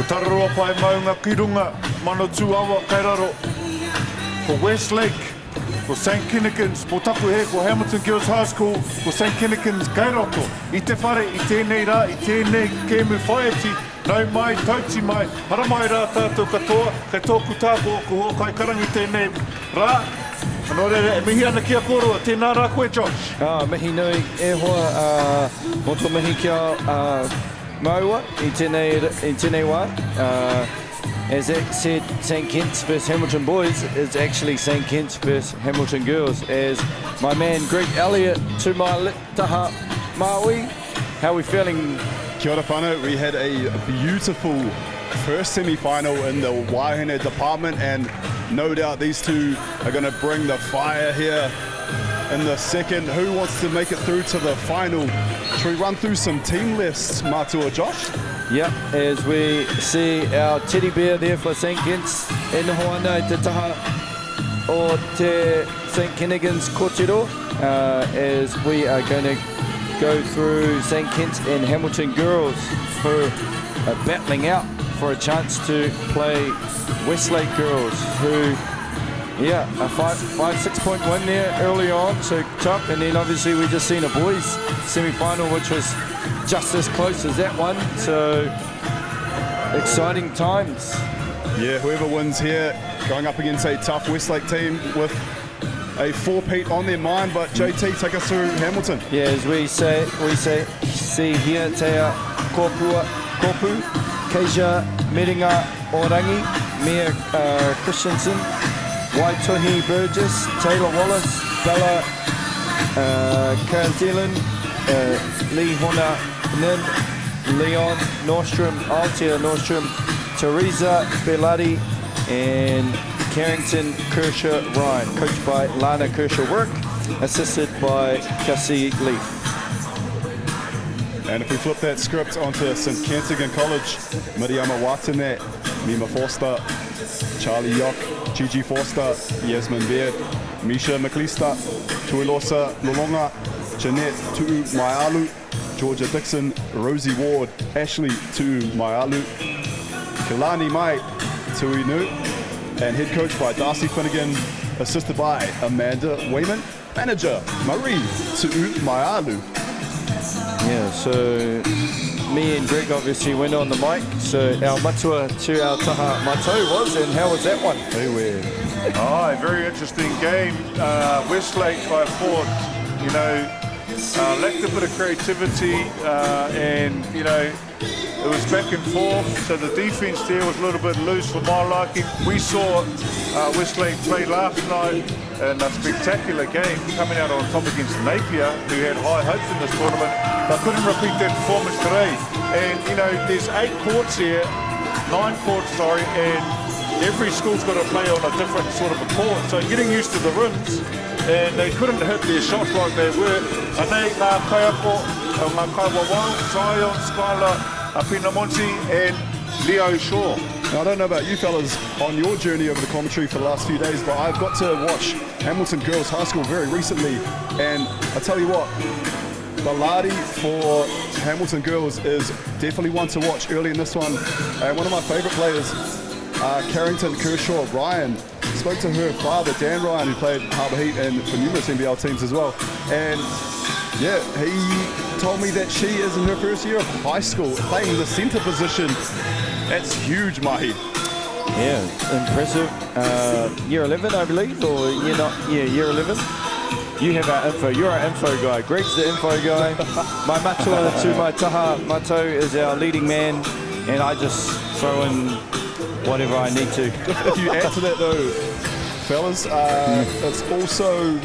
Tararoa pai maunga ki runga mano tuawa kai raro ko Westlake, ko St. Kentigern's, mo taku he ko Hamilton Girls High School, ko St. Kentigern's Kairoko. I te whare, i tēnei rā, i tēnei kēmu whaiati, nau mai, tauti mai, hara mai rā tātou katoa, kai tōku tāko ko ho kai karangi tēnei rā. Anō rere, e mihi ana kia koroa, tēnā rā koe, Josh. Mihi nui e hoa, mo tō mihi kia Maua, i tēnei wā. As Zach said, St. Kitts vs Hamilton boys is actually St. Kitts vs Hamilton girls. As my man Greg Elliott to my taha MΑORI. How are we feeling? Kia ora whānau, we had a beautiful first semi-final in the Waihinau department, and no doubt these two are going to bring the fire here in the second. Who wants to make it through to the final? Should we run through some team lists, Matua, Josh? Yep, as we see our teddy bear there for St. Kitts in Hoana te taha o te St. Kentigern's kōtiro, as we are going to go through St. Kitts and Hamilton girls who are battling out for a chance to play Westlake girls, who a 5-6 point win there early on, so tough. And then obviously we just seen a boys semi-final which was just as close as that one, so exciting times. Yeah, whoever wins here going up against a tough Westlake team with a four-peat on their mind. But JT, take us through Hamilton. Yeah, as we see here, Tea Kopu, Keisha Meringa Orangi, Mia Christensen, Waitohi Burgess, Taylor Wallace, Bella Karen Lee Hona Nin, Leon Nordstrom, Altia Nordstrom, Teresa Belati, and Carrington Kershaw Ryan, coached by Lana Kershaw Work, assisted by Cassie Leaf. And if we flip that script onto St. Kentigern College, Miriama Watane, Mima Forster, Charlie Yock, Gigi Forster, Yasmin Baird, Misha McLeista, Tuilosa Lolonga, Jeanette Tu'u-Maialu, Georgia Dixon, Rosie Ward, Ashley Tu'u-Maialu, Kilani Mai Tuineau, and head coach by Darcy Finnegan, assisted by Amanda Wayman, manager Marie Tu'u-Maialu. Yeah, so me and Greg obviously went on the mic, so our matua to our taha matou was, and how was that one? A very interesting game. Westlake, I thought, lacked a bit of creativity, and it was back and forth, so the defense there was a little bit loose for my liking. We saw Westlake play last night in a spectacular game, coming out on top against Napier, who had high hopes in this tournament, but couldn't repeat that performance today. And there's 9 courts, and every school's got to play on a different sort of a court, so getting used to the rims, and they couldn't hit their shots like they were. Anei ngā kaiako, ngā kaiwawau, Zion, Skylar, Apinamonti, and Leo Shaw. Now, I don't know about you fellas on your journey over the commentary for the last few days, but I've got to watch Hamilton Girls High School very recently, and I tell you what, Baladi for Hamilton Girls is definitely one to watch early in this one. And one of my favourite players, Carrington Kershaw Ryan, spoke to her father, Dan Ryan, who played Harbour Heat and for numerous NBL teams as well. And yeah, he told me that she is in her first year of high school, playing the centre position. That's huge, Mahi. Yeah, impressive. Year 11, I believe, or year not? Yeah, year 11. You have our info. You're our info guy. Greg's the info guy. My matua to my taha. Mato is our leading man, and I just throw in whatever I need to. If you add to that, though, fellas, it's also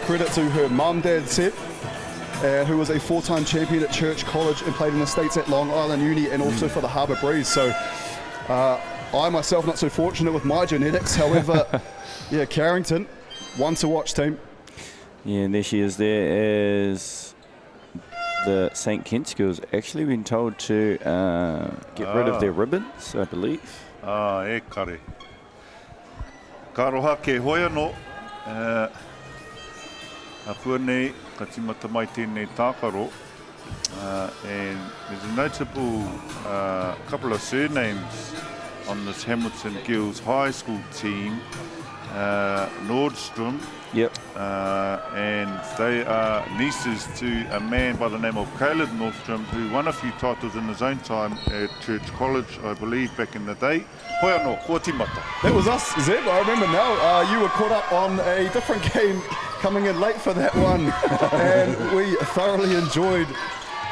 credit to her mum, Dad, Seb, who was a 4-time champion at Church College and played in the States at Long Island Uni and also for the Harbour Breeze. So I myself not so fortunate with my genetics. However, yeah, Carrington, one to watch team. Yeah, and there she is. There is the St. Kitts girls actually been told to get rid of their ribbons, I believe. E kare. Ka roha ke hoia no. A kua nei, ka timata mai tēnei tākaro. And there's a notable couple of surnames on this Hamilton Girls High School team. Nordstrom. Yep. And they are nieces to a man by the name of Caleb Nordstrom, who won a few titles in his own time at Church College, I believe, back in the day. Hoi anō, kua timata. That was us, Zeb. I remember now. You were caught up on a different game, coming in late for that one, and we thoroughly enjoyed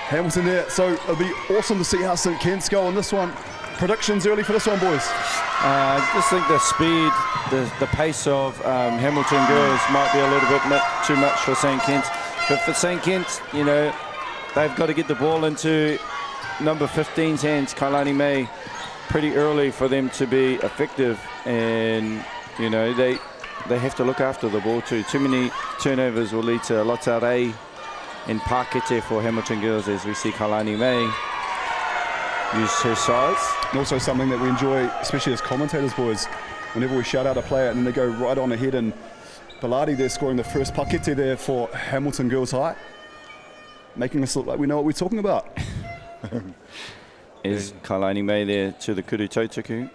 Hamilton there. So it'll be awesome to see how St. Kitts go on this one. Predictions early for this one, boys? I just think the speed, the pace of Hamilton girls might be a little bit too much for St. Kitts. But for St. Kitts, you know, they've got to get the ball into number 15's hands, Kailani May, pretty early for them to be effective. And, you know, they have to look after the ball too. Too many turnovers will lead to Lotarei and Pakete for Hamilton girls, as we see Kailani May use her size. And also something that we enjoy, especially as commentators, boys, whenever we shout out a player and then they go right on ahead, and Pilati there scoring the first pakete there for Hamilton Girls High, making us look like we know what we're talking about. Is Kailani May there to the Kuru Tautaku,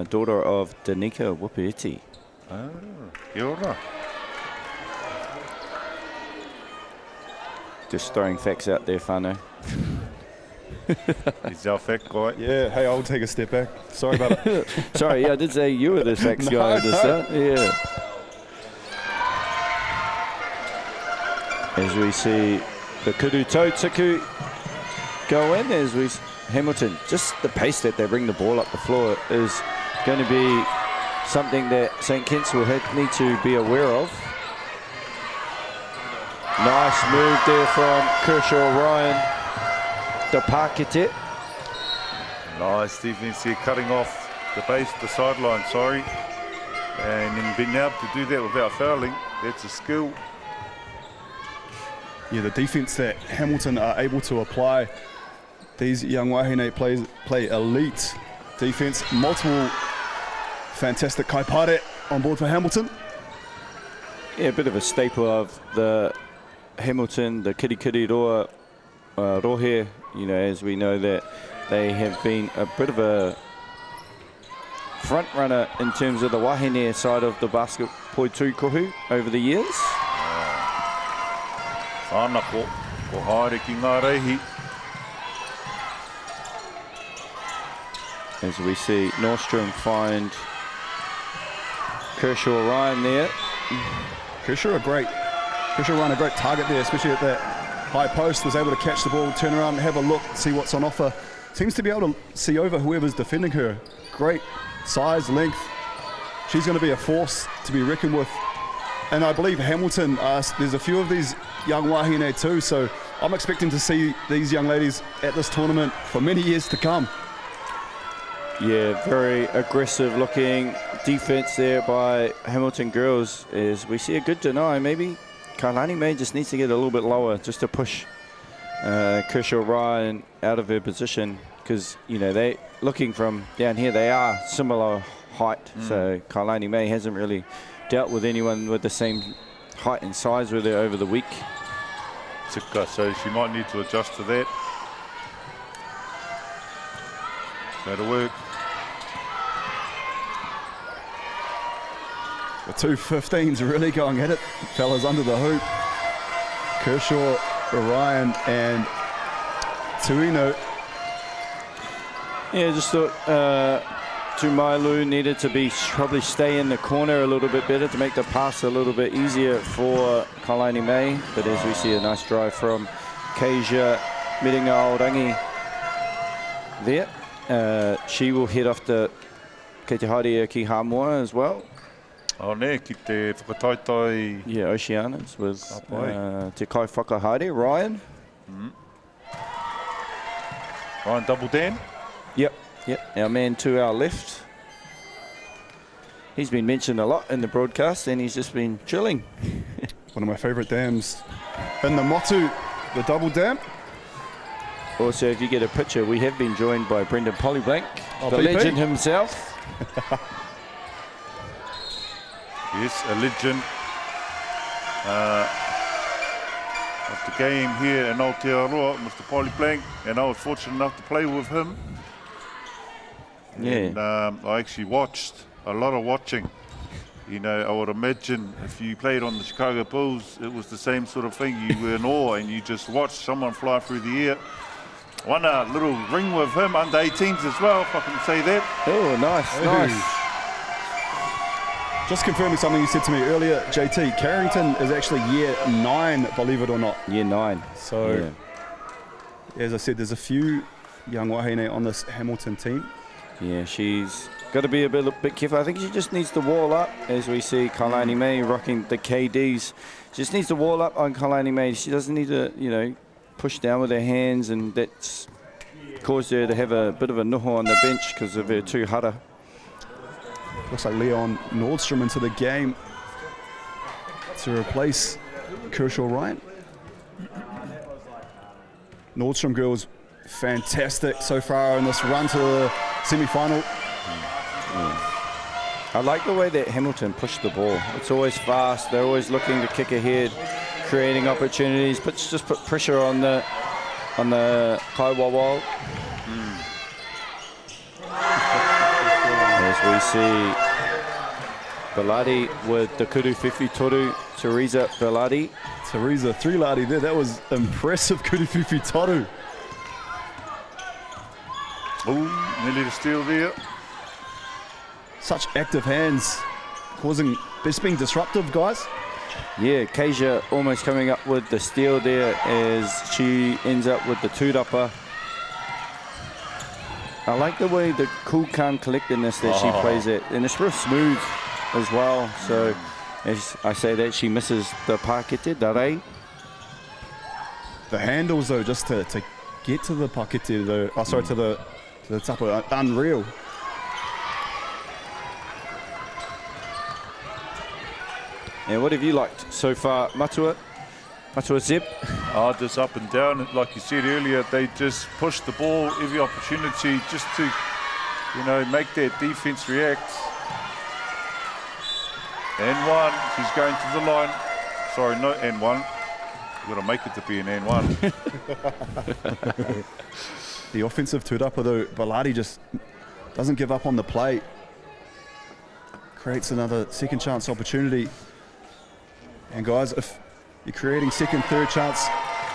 daughter of Danica Wapiti. Kia ora. Just throwing facts out there, whānau. He's our fact guy. Yeah, hey, I'll take a step back. Sorry about it. Sorry, yeah, I did say you were the facts guy at the start. Yeah. As we see the Kuru Tautaku go in, as we Hamilton, just the pace that they bring the ball up the floor is going to be something that St. Kitts will need to be aware of. Nice move there from Kershaw Ryan. The Pakete. Nice defense here, cutting off the base, the sideline, sorry. And then being able to do that without fouling, that's a skill. Yeah, the defense that Hamilton are able to apply. These young wahine play elite defense. Multiple fantastic kaipare on board for Hamilton. Yeah, a bit of a staple of the Hamilton, the Kirikiri Roa Rohe, you know, as we know that they have been a bit of a front runner in terms of the wahine side of the basket poitū kohu over the years. Whānako, ko haere ki ngā reihi. As we see Nordstrom find Kershaw Ryan there. Kershaw Ryan a great target there, especially at that high post, was able to catch the ball, turn around, have a look, see what's on offer. Seems to be able to see over whoever's defending her. Great size, length. She's going to be a force to be reckoned with. And I believe Hamilton, there's a few of these young wahine too, so I'm expecting to see these young ladies at this tournament for many years to come. Yeah, very aggressive looking defense there by Hamilton girls, as we see a good deny. Maybe Kailani May just needs to get a little bit lower just to push Kershaw Ryan out of her position, because, you know, they looking from down here, they are similar height. So Kailani May hasn't really dealt with anyone with the same height and size with her over the week. Tika, so she might need to adjust to that. That'll work. The two 15s really going at it, fellas, under the hoop. Kershaw, Ryan and Tuineau. Yeah, just thought Tuineau needed to probably stay in the corner a little bit better to make the pass a little bit easier for Kailani May. But as we see a nice drive from Keija MāORI there. She will head off to Kei Te Haere ki Hamoa as well. Oh, ne, ki te whakataitai. Yeah, Oceanians with te kai whakahaere, Ryan. Ryan Double Dan. Yep, our man to our left. He's been mentioned a lot in the broadcast and he's just been chilling. One of my favourite dams in the Motu, the Double Dam. Also, if you get a picture, we have been joined by Brendan Polyblank, the PP. legend himself. Yes, a legend. Of the game here in Aotearoa, Mr. Polyblank, and I was fortunate enough to play with him. Yeah. And I actually watched, a lot of watching. You know, I would imagine if you played on the Chicago Bulls, it was the same sort of thing. You were in awe and you just watched someone fly through the air. Won a little ring with him, under 18s as well, if I can say that. Oh, nice. Just confirming something you said to me earlier, JT, Carrington is actually year 9, believe it or not. Year 9. So, as I said, there's a few young wahine on this Hamilton team. Yeah, she's got to be a bit careful. I think she just needs to wall up, as we see Kailani May rocking the KDs. She just needs to wall up on Kailani May. She doesn't need to, you know, push down with her hands, and that's caused her to have a bit of a noho on the bench because of her tūhara. Looks like Leon Nordstrom into the game to replace Kershaw Ryan. Nordstrom girls fantastic so far in this run to the semi-final. I like the way that Hamilton pushed the ball. It's always fast. They're always looking to kick ahead, creating opportunities. Just put pressure on the Kaiwawa. As we see Belati with the Kuru Whiwhi Toru, Teresa Belati. Teresa Trilati there, that was impressive Kuru Whiwhi Toru. Oh, nearly the steal there. Such active hands, just being disruptive, guys. Yeah, Keija almost coming up with the steal there as she ends up with the tūrapa. I like the way the cool, calm collectedness that she plays it, and it's real smooth as well. So, as I say that, she misses the pakete, darei. The handles though, just to get to the pakete though, to the tapa, unreal. And what have you liked so far, Matua Zeb? Just up and down. Like you said earlier, they just push the ball every opportunity just to, you know, make that defense react. And one, she's going to the line. Sorry, no, and one. You've got to make it to be an and one. The offensive tūrapa though, Belati just doesn't give up on the play. Creates another second chance opportunity. And guys, if you're creating second, third chance,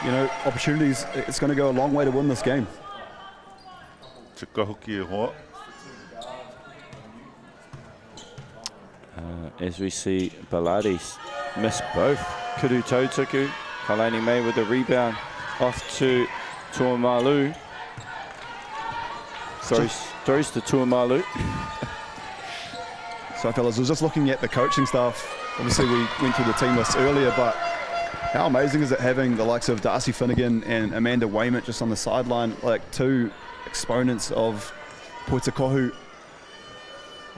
you know, opportunities, it's going to go a long way to win this game. As we see Belati miss both. Kuru Tautuku, Kailani May with a rebound off to Tuineau. Throws to Tuineau. So fellas, I was just looking at the coaching staff. Obviously we went through the team list earlier, but how amazing is it having the likes of Darcy Finnegan and Amanda Waymont just on the sideline, like two exponents of Poitakohu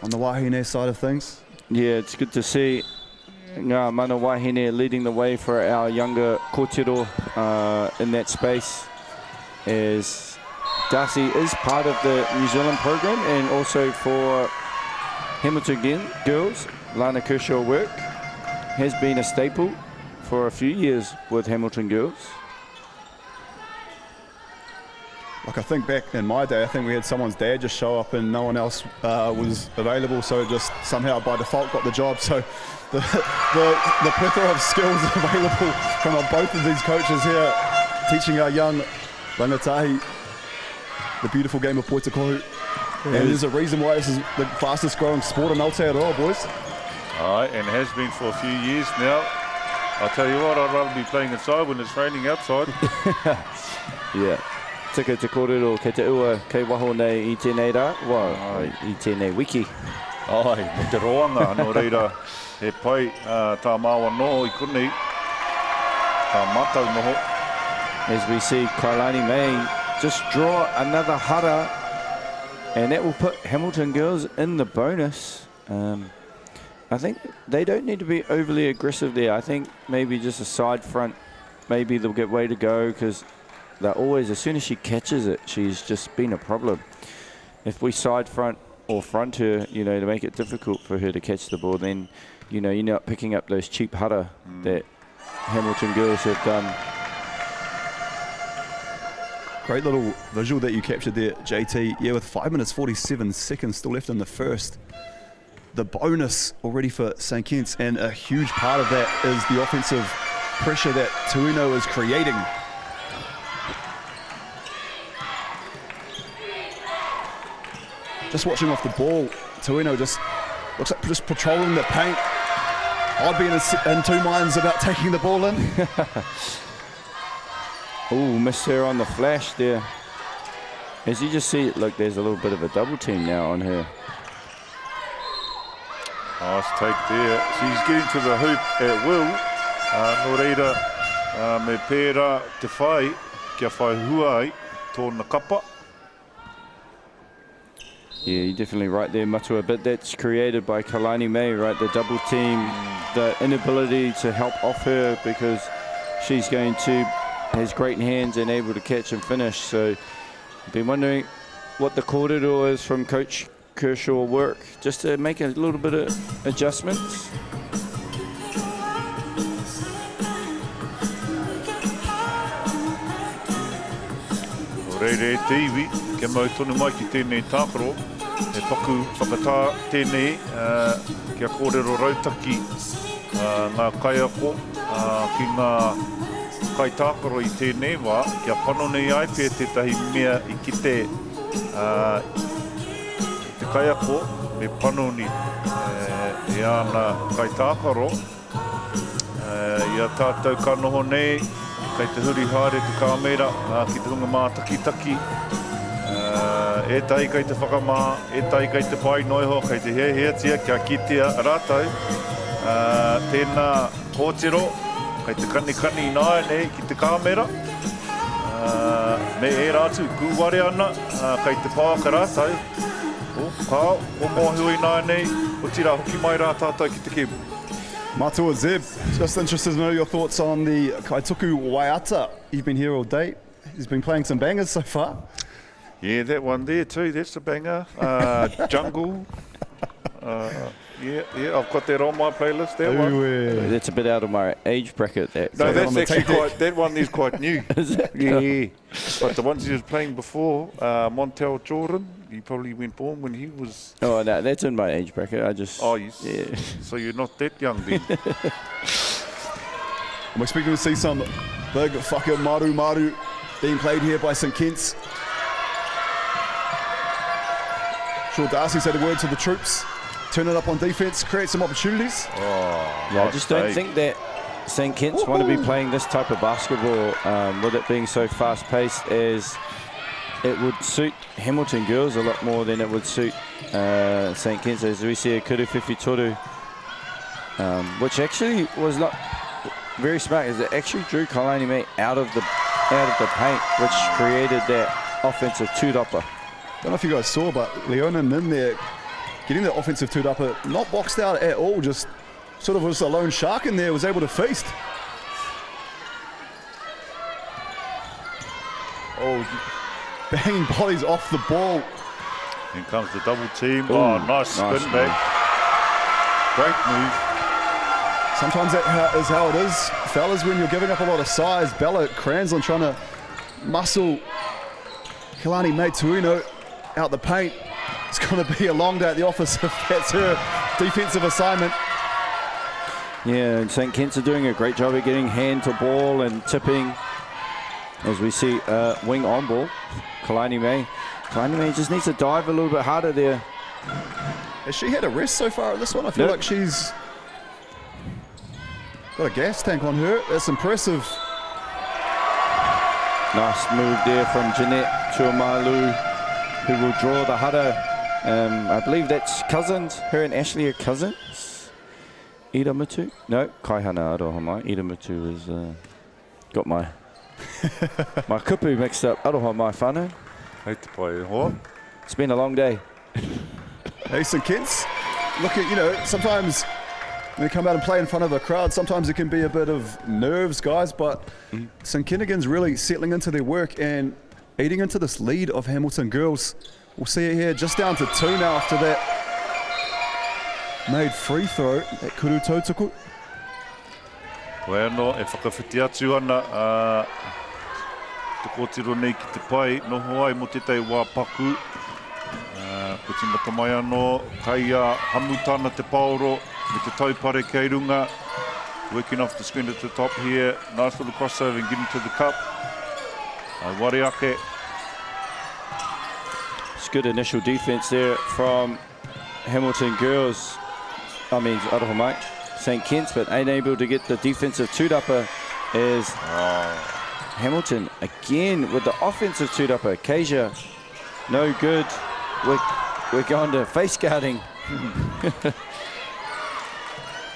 on the Wahine side of things? Yeah, it's good to see Ngā Mana Wahine leading the way for our younger kōtero in that space, as Darcy is part of the New Zealand program, and also for Hamilton girls, Lana Kershaw work has been a staple for a few years with Hamilton girls. Like I think back in my day, I think we had someone's dad just show up and no one else was available, so just somehow by default got the job. So the plethora of skills available from both of these coaches here, teaching our young rangatahi. the beautiful game of Poitakohu. And there's a reason why this is the fastest growing sport in Aotearoa, boys. Aye, and has been for a few years now. I'll tell you what, I'd rather be playing inside when it's raining outside. Yeah. Tika te kōrero kei te ua kei waho nei I tēnei rā. Wow, I tēnei wiki. Ai, mo te roanga, no reira, he pai tā māua noho I konei, tā matau noho. As we see Kailani May just draw another hara, and that will put Hamilton girls in the bonus. I think they don't need to be overly aggressive there. I think maybe just a side front, maybe they'll get way to go, because they're always, as soon as she catches it, she's just been a problem. If we side front or front her, you know, to make it difficult for her to catch the ball, then, you know, you're not picking up those cheap hara that Hamilton girls have done. Great little visual that you captured there, JT. Yeah, with 5 minutes 47 seconds still left in the first. The bonus already for St. Kitts, and a huge part of that is the offensive pressure that Tuineau is creating. Just watching off the ball, Tuineau just looks like just patrolling the paint. I'd be in two minds about taking the ball in. Oh, missed her on the flash there. As you just see, look, there's a little bit of a double team now on her. Nice take there. She's getting to the hoop at will. No reira, me pēra te whai, kia whai huai, tōna kapa. Yeah, you're definitely right there, Matua, but that's created by Kailani May, right? The double team, the inability to help off her, because she's going to, has great hands and able to catch and finish. So I've been wondering what the kōrero is from Coach Kershaw work, just to make a little bit of adjustments. Reire Davey, kia mau tonu mai ki tēnei tākaro, e paku whakatā tēnei, kia kōrero rautaki ngā kaiako, ki ngā kai tākaro I tēnei wā, kia pano nei ai pē tētahi mea I kite te kaiako, me pano ni e ana kai tākaro, ia tātou ka noho nei, kei te huri haere te kāmera, ki te hunga mā taki-taki. E tai kei te whakamā, e tai kei te pai noiho, kei te heatia, kia kitea rātou. Tēnā kōtero, kei te kani-kani nāe nei ki te kāmera. Me e rātu kūware ana, kei te pāka rātou. O kāo, o mōhui nāe nei, o tira hoki mai rā tātou ki te kebu. Matua Zeb, just interested to know your thoughts on the Kaituku Waiata. You've been here all day. He's been playing some bangers so far. Yeah, that one there too, that's a banger. Jungle. Yeah, I've got that on my playlist, that one. That's a bit out of my age bracket. No, that's actually quite, that one is quite new. Is it? Yeah. But the ones he was playing before, Montel Jordan, he probably went born when he was... Oh, no, that's in my age bracket. I just... Oh, yes. Yeah. So you're not that young then. We're expecting to see some big fucking maru being played here by St. Kitts. Sure, Darcy said a word to the troops. Turn it up on defence, create some opportunities. Oh, yeah, I just don't think that St. Kitts want to be playing this type of basketball with it being so fast-paced, as it would suit Hamilton girls a lot more than it would suit St. Kitts. As we see a Kuruwhiwhi Toru, which actually was not very smart, as it actually drew Kailani May out of the paint, which created that offensive two-dopper. I don't know if you guys saw, but Leona Nin there, getting the offensive two-dopper, not boxed out at all, just sort of was a lone shark in there, was able to feast. Oh, banging bodies off the ball. In comes the double team. Ooh, oh, nice spin back. Great move. Sometimes that is how it is, fellas, when you're giving up a lot of size. Bella Cranslin trying to muscle Kailani May Tuineau out the paint. It's going to be a long day at the office if that's her defensive assignment. Yeah, and St. Kitts are doing a great job of getting hand to ball and tipping. As we see wing on ball, Kailani May Tuineau just needs to dive a little bit harder there. Has she had a rest so far at this one? I feel like she's got a gas tank on her. That's impressive. Nice move there from Jeanette Tuimalu, who will draw the hara. I believe that's cousins. Her and Ashley are cousins. Iramutu? No, Kaihana Aroha mai. Iramutu is got my my kupu mixed up. Aroha mai whānau. Hei te pai, hoa. It's been a long day. Hey, St Kitts, look at, you know, sometimes when they come out and play in front of a crowd, sometimes it can be a bit of nerves, guys, but St Kentigern's really settling into their work and eating into this lead of Hamilton girls. We'll see it here, just down to 2 now after that made free throw at Kuru Tautuku. Koe anō, e whakawhiti atu ana te kōtiro nei ki te pai, noho ai mo te tei wā paku. Ko tingata mai anō, kai hamutana te paoro, me te taupare kei runga. Working off the screen at the top here, nice little crossover and getting to the cup. Wari ake. It's good initial defense there from Hamilton girls. I mean, Aroha mai, St Kitts, but ain't able to get the defensive tūrapa as Hamilton again with the offensive tūrapa. Keisha, no good. We're going to face guarding.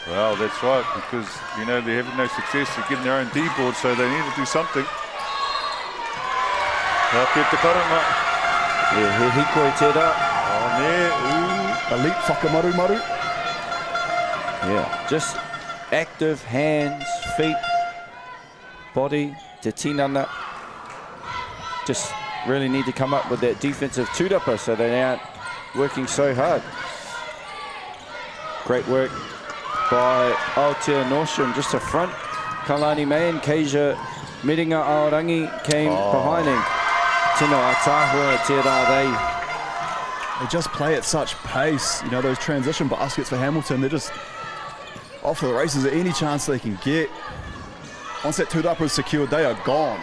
Well, that's right, because, you know, they're having no success at getting their own D-board, so they need to do something. Kia te karanga. Yeah, he koi tērā. Elite whakamaru-maru. Yeah, just active hands, feet, body, te tinana. Just really need to come up with that defensive tūrapa so they aren't working so hard. Great work by Aotea Nordstrom just to front. Kalani May and Keisha Miringa Aorangi came behind him. Tino Atahua tērā They just play at such pace. You know, those transition baskets for Hamilton, they're just off for the races at any chance they can get. Once that tūrapa is secured, they are gone.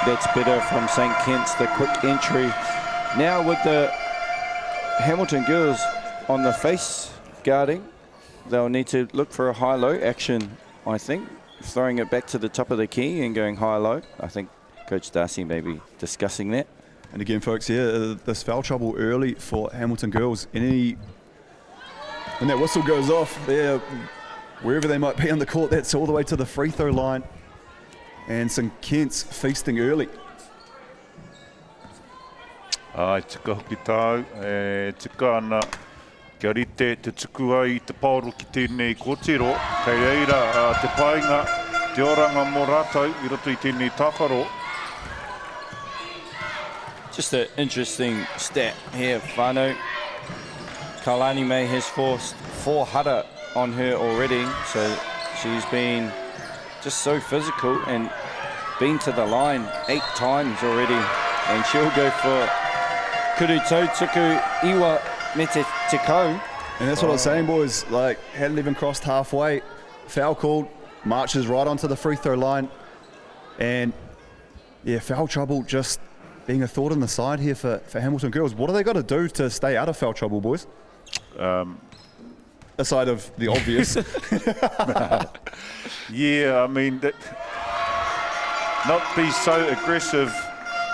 That's better from St Kitts, the quick entry. Now with the Hamilton girls on the face guarding, they'll need to look for a high-low action, I think. Throwing it back to the top of the key and going high-low. I think Coach Darcy may be discussing that. And again, folks, yeah, this foul trouble early for Hamilton girls. When that whistle goes off, there, wherever they might be on the court, that's all the way to the free throw line. And St Kitts feasting early. Ai, tika hoki tāu, tika ana kia rite te tuku ai te paoro ki tēnei kōtiro, kei reira te painga, te oranga mō rātou i roto i tēnei tākaro. Just an interesting stat here, whānau. Kalani May has forced 4 hara on her already, so she's been just so physical and been to the line 8 times already, and she'll go for Kuru Tautuku Iwa me te kau. And that's what I was saying, boys. Like, hadn't even crossed halfway. Foul called, marches right onto the free throw line. And yeah, foul trouble just being a thought on the side here for Hamilton girls. What are they got to do to stay out of foul trouble, boys? Aside of the obvious. Yeah, I mean, not be so aggressive,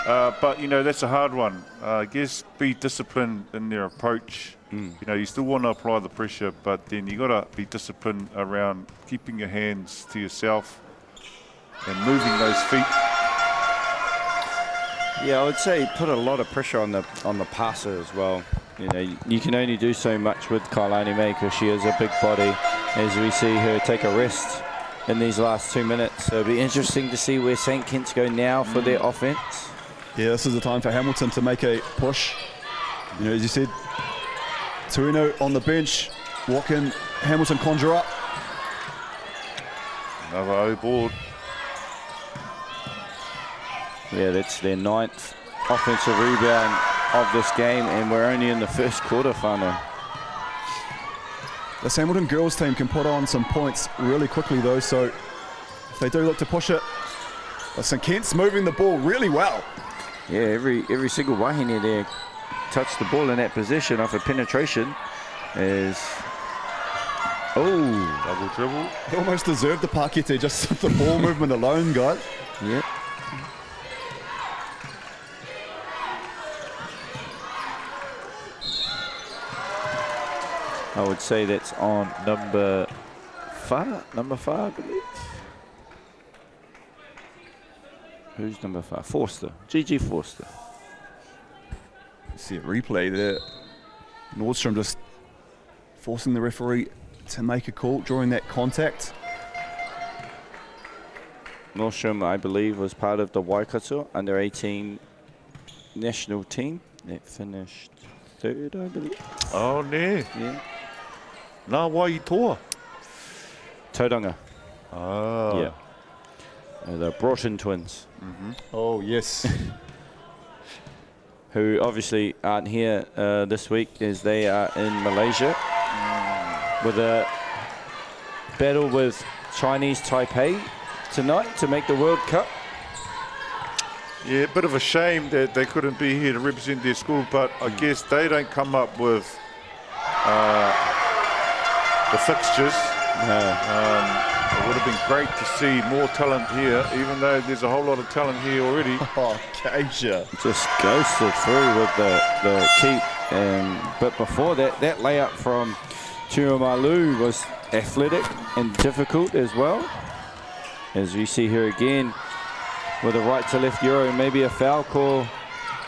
but, you know, that's a hard one. I guess be disciplined in their approach. You know, you still want to apply the pressure, but then you got to be disciplined around keeping your hands to yourself and moving those feet. Yeah, I would say put a lot of pressure on the passer as well. You know, you can only do so much with Kailani May because she is a big body, as we see her take a rest in these last 2 minutes. So it'll be interesting to see where St Kitts go now for their offense. Yeah, this is the time for Hamilton to make a push. You know, as you said, Tuineau on the bench. What can Hamilton conjure up? Another O-board. Yeah, that's their 9th offensive rebound of this game, and we're only in the first quarter, whānau. This Hamilton girls team can put on some points really quickly though, so if they do look to push it, St Kitts moving the ball really well. Yeah, every single wahine there touched the ball in that position off a penetration. Double dribble. He almost deserved the pakete, just the ball movement alone, guys. Yep. I would say that's on number 5, I believe. Who's number 5? Forster, Gigi Forster. See a replay there. Nordstrom just forcing the referee to make a call during that contact. Nordstrom, I believe, was part of the Waikato under-18 national team. That finished 3rd, I believe. Oh, ne. Yeah. Nā wai toa. Tauranga. Ah. Yeah. The Broughton twins. Oh, yes. Who obviously aren't here this week as they are in Malaysia with a battle with Chinese Taipei tonight to make the World Cup. Yeah, bit of a shame that they couldn't be here to represent their school, but I guess they don't come up with the fixtures. It would have been great to see more talent here, even though there's a whole lot of talent here already. Oh, Keisha. Just ghosted through with the keep. But before that layup from Tuineau was athletic and difficult as well. As we see here again with a right to left euro, maybe a foul call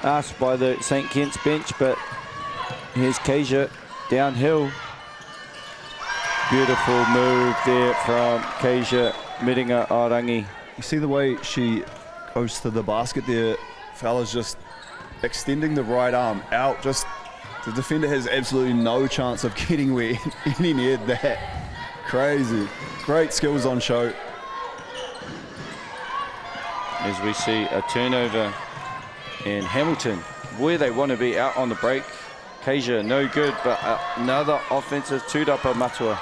asked by the St. Kitts bench, but here's Keisha downhill. Beautiful move there from Keisha Miringa-Arangi. You see the way she goes to the basket there, fella's just extending the right arm out. Just the defender has absolutely no chance of getting where any near that. Crazy. Great skills on show. As we see a turnover in Hamilton, where they want to be out on the break. Keisha, no good, but another offensive tūrapa matua.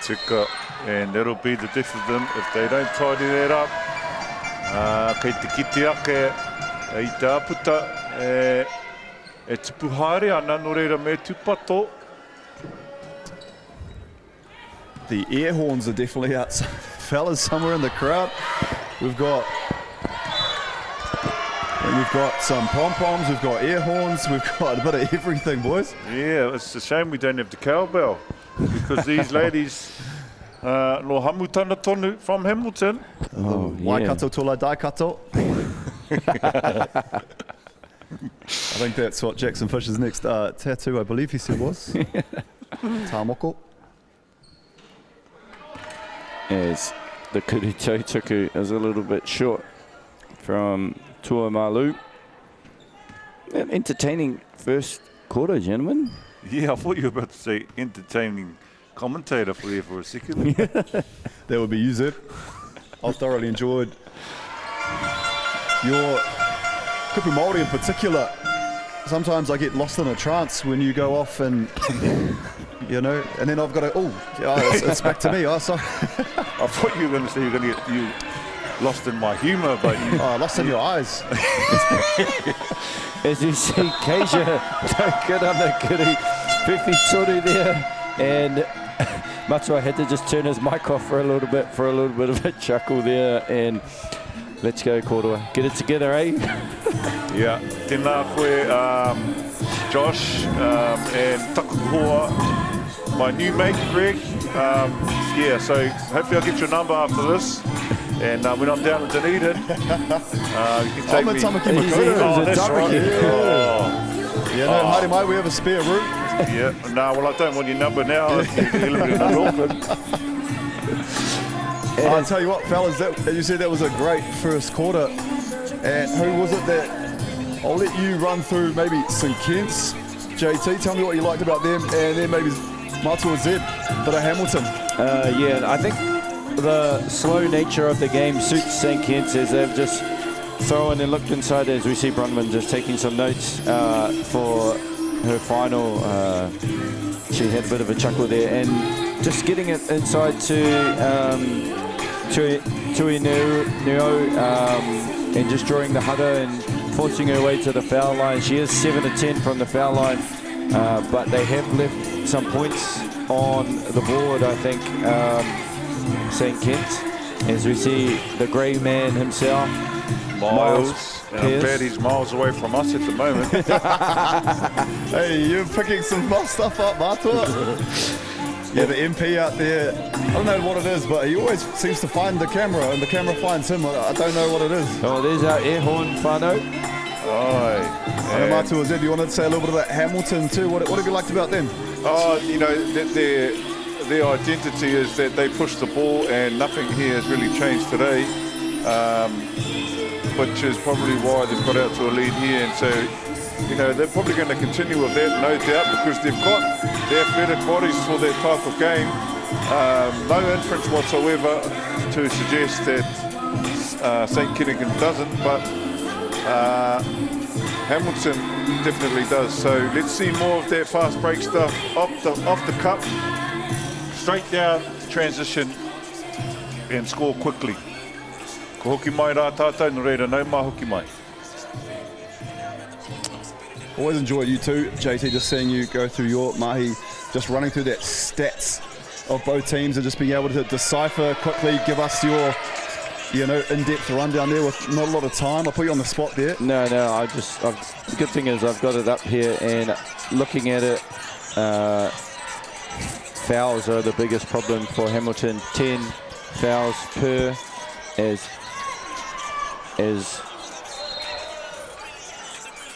Tika, and that'll be the death of them if they don't tidy that up. Kei te kite ake, e te aputa, e te puhare ana no reira me tupato. The air horns are definitely out. Fellas somewhere in the crowd. We've got some pom-poms, we've got air horns, we've got a bit of everything, boys. Yeah, it's a shame we don't have the cowbell, because these ladies, no hamutana tonu from Hamilton. Oh, Waikato tula daikato. I think that's what Jackson Fisher's next tattoo, I believe he said was. Tāmoko. As the kurito tuku is a little bit short from Tuineau. An entertaining first quarter, gentlemen. Yeah, I thought you were about to say entertaining commentator for there for a second. That would be you, Zeb. I've thoroughly enjoyed your kupu Māori in particular. Sometimes I get lost in a trance when you go off and, you know, and then I've got to, it's back to me. Oh, sorry. I thought you were going to say you're going to get you lost in my humour, but you... lost in your eyes. As you see, Keisha don't get on the kiri. Whiwhi toru there, and Matua had to just turn his mic off for a little bit of a chuckle there, and let's go, Korua. Get it together, eh? Yeah, tēnā koe, Josh, and Takakoa, my new mate, Greg. Yeah, so hopefully I'll get your number after this. And when I'm down in Dunedin, you can take me. Tamaki Makoto. Oh, that's right. Yeah, no, Haere mai, we have a spare room. Yeah, no, well, I don't want your number now. You're living in Auckland. I'll tell you what, fellas, as you said, that was a great first quarter. And who was it that, I'll let you run through maybe St. Kitts. JT, tell me what you liked about them, and then maybe Matua Zeb, but at Hamilton. Yeah, I think the slow nature of the game suits St. Kitts as they've just thrown and looked inside, as we see Brunman just taking some notes for her final. She had a bit of a chuckle there, and just getting it inside to Tuineau, and just drawing the huddle and forcing her way to the foul line. She is 7 of 10 from the foul line, but they have left some points on the board, I think, St. Kitts, as we see the grey man himself, Miles. And I'm Pierce. glad he's miles away from us at the moment. Hey, you're picking some more stuff up, Matua. Yeah, the MP out there, I don't know what it is, but he always seems to find the camera, and the camera finds him. I don't know what it is. Oh, there's our air horn, whānau. Aye. I know, Matua, Zeb, you wanted to say a little bit about Hamilton too. What have you liked about them? Oh, you know, their identity is that they push the ball, and nothing here has really changed today, which is probably why they've got out to a lead here. And so, you know, they're probably going to continue with that, no doubt, because they've got the athletic bodies for that type of game. No inference whatsoever to suggest that St. Kentigern doesn't, but Hamilton definitely does. So let's see more of that fast break stuff off the cup, straight down, transition, and score quickly. Ko hoki mai rā tātou, no reira nau mā hoki mai. Always enjoyed you too, JT, just seeing you go through your mahi, just running through that stats of both teams and just being able to decipher quickly, give us your, you know, in-depth rundown there with not a lot of time. I'll put you on the spot there. No, the good thing is I've got it up here, and looking at it, fouls are the biggest problem for Hamilton. 10 fouls per, as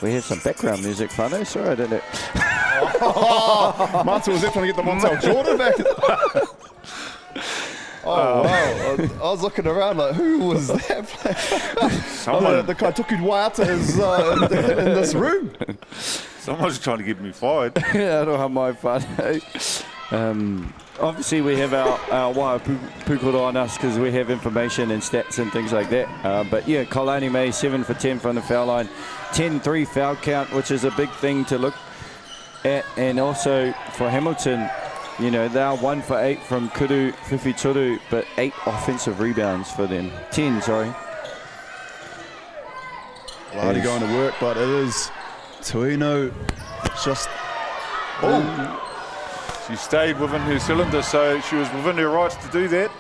we have some background music, whānau. Sorry, I don't know. Marta was there trying to get the Montel Jordan back. Oh, wow. I was looking around like, who was that player? The Kaituku Waiata is in this room. Someone's trying to get me fired. Aroha mai whānau. Obviously, we have our wire pukoro on us because we have information and stats and things like that. But yeah, Kailani May, 7 for 10 from the foul line. 10-3 foul count, which is a big thing to look at. And also for Hamilton, you know, they're 1 for 8 from Kuru Whiwhituru, but 8 offensive rebounds for them. 10, sorry. Bloody going to work, but it is Tuineau just... Oh! She stayed within her cylinder, so she was within her rights to do that.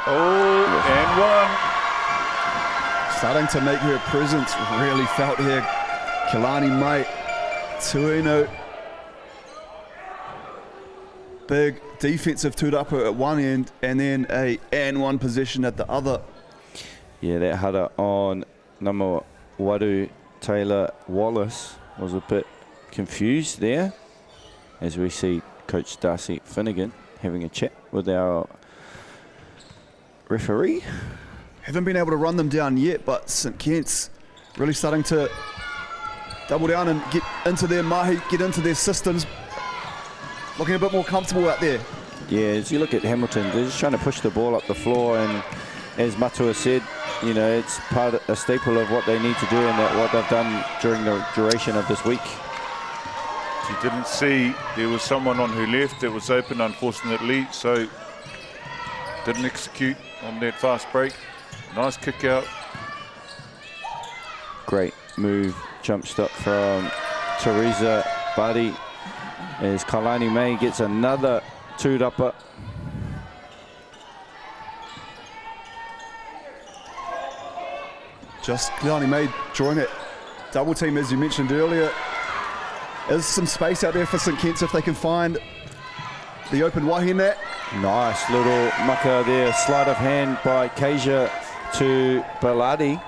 Oh, and one. Starting to make her presence really felt here. Kailani Mai, Tuineau. Big defensive tūrapa at one end, and then a and one possession at the other. Yeah, that hara on number Waru Taylor Wallace was a bit confused there, as we see Coach Darcy Finnegan having a chat with our referee. Haven't been able to run them down yet, but St. Kitts really starting to double down and get into their mahi, get into their systems, looking a bit more comfortable out there. Yeah, as you look at Hamilton, they're just trying to push the ball up the floor, and as Matua said, you know, it's a staple of what they need to do and that what they've done during the duration of this week. She didn't see there was someone on her left that was open, unfortunately, so didn't execute on that fast break. Nice kick out. Great move, jump stop from Teresa Buddy, as Kailani May gets another tūrapa. Just Kailani May drawing it. Double team, as you mentioned earlier. Is some space out there for St. Kitts if they can find the open wahine. Nice little maka there, sleight of hand by Keija to Baladi.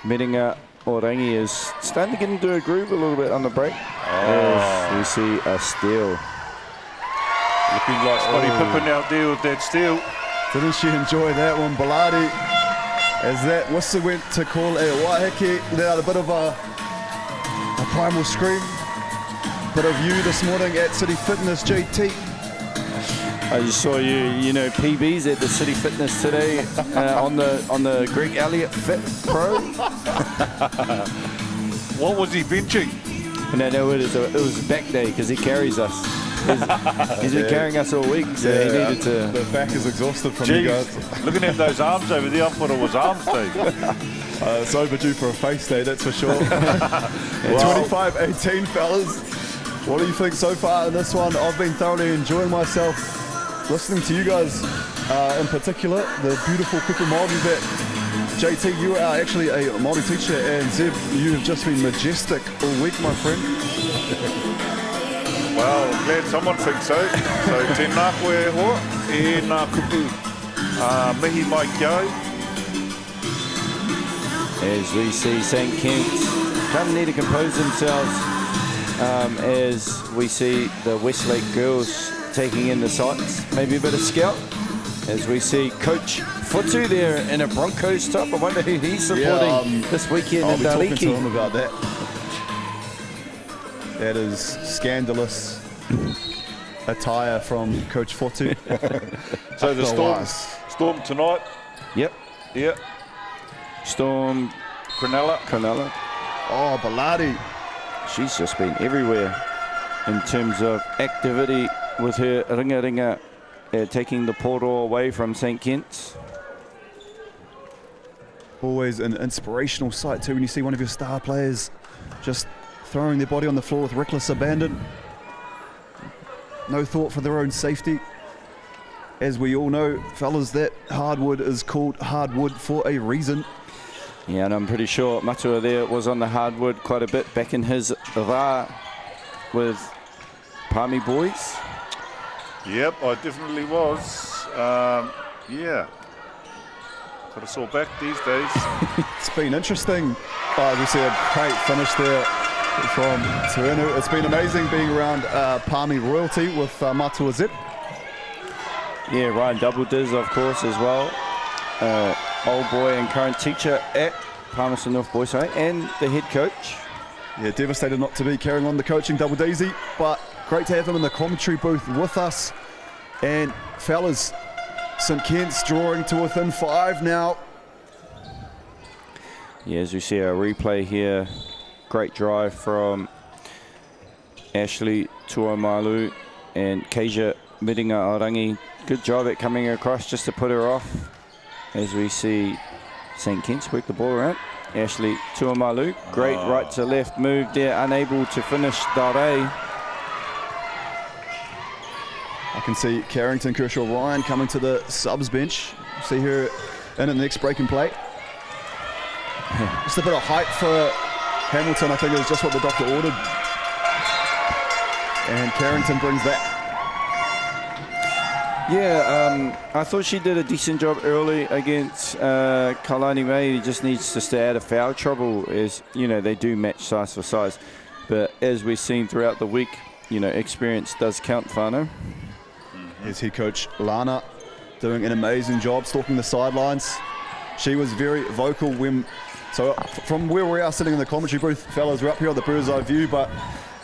Medinga Orangi is starting to get into a groove a little bit on the break. As we see a steal. Looking like Scotty Pippen out there with that steal. Didn't she enjoy that one, Baladi? As that whistle went to call a wahiki, let out a bit of a primal scream. Bit of you this morning at City Fitness, JT. I just saw you know, PBs at the City Fitness today on the Greg Elliott Fit Pro. What was he benching? No, it was back day because he carries us. He's been carrying us all week, so he needed to. The back is exhausted from you guys. Looking at those arms over there, I thought it was arms day. It's overdue for a face day, that's for sure. 25-18, fellas. What do you think so far in this one? I've been thoroughly enjoying myself listening to you guys, in particular, the beautiful kupu Māori that JT, you are actually a Māori teacher, and Zeb, you have just been majestic all week, my friend. Well, I'm glad someone thinks so. So, tēnā koe hoa, e nā kupu mihi mai ki au. As we see St. Kitts kind of need to compose themselves, as we see the Westlake girls taking in the sights, maybe a bit of scout. As we see Coach Futu there in a Broncos top. I wonder who he's supporting this weekend I'll in be talking to Daliki. him about that. That is scandalous attire from Coach Futu. So the storm tonight. Yep. Yeah. Storm Cronulla. Oh, Baladi. She's just been everywhere in terms of activity with her ringa, taking the portal away from St. Kitts. Always an inspirational sight too when you see one of your star players just throwing their body on the floor with reckless abandon. No thought for their own safety. As we all know, fellas, that hardwood is called hardwood for a reason. Yeah, and I'm pretty sure Matua there was on the hardwood quite a bit back in his rā with Palmy boys. Yep, I definitely was. Yeah. Got us all back these days. It's been interesting. As we see a great finish there from Tuineau. It's been amazing being around Palmy royalty with Matua Zip. Yeah, Ryan Doublediz, of course, as well. Old boy and current teacher at Palmerston North Boys High, and the head coach. Yeah, devastated not to be carrying on the coaching double daisy, but great to have him in the commentary booth with us. And fellas, St. Kitts drawing to within 5 now. Yeah, as we see our replay here, great drive from Ashley Tuamalu and Keija Miringa-Arangi. Good job at coming across just to put her off. As we see St. Kitts work the ball around. Ashley Tuamalu, great right to left move there, unable to finish Dare. I can see Carrington, Kershaw, Ryan coming to the subs bench. See her in the next break and play. Just a bit of height for Hamilton, I think, is just what the doctor ordered. And Carrington brings that. Yeah, I thought she did a decent job early against Kailani May. He just needs to stay out of foul trouble, as you know, they do match size for size. But as we've seen throughout the week, you know, experience does count, Whānau. Here's head coach Lana doing an amazing job stalking the sidelines. She was very vocal when, so from where we are sitting in the commentary booth, fellas, we're up here on the bird's eye view, but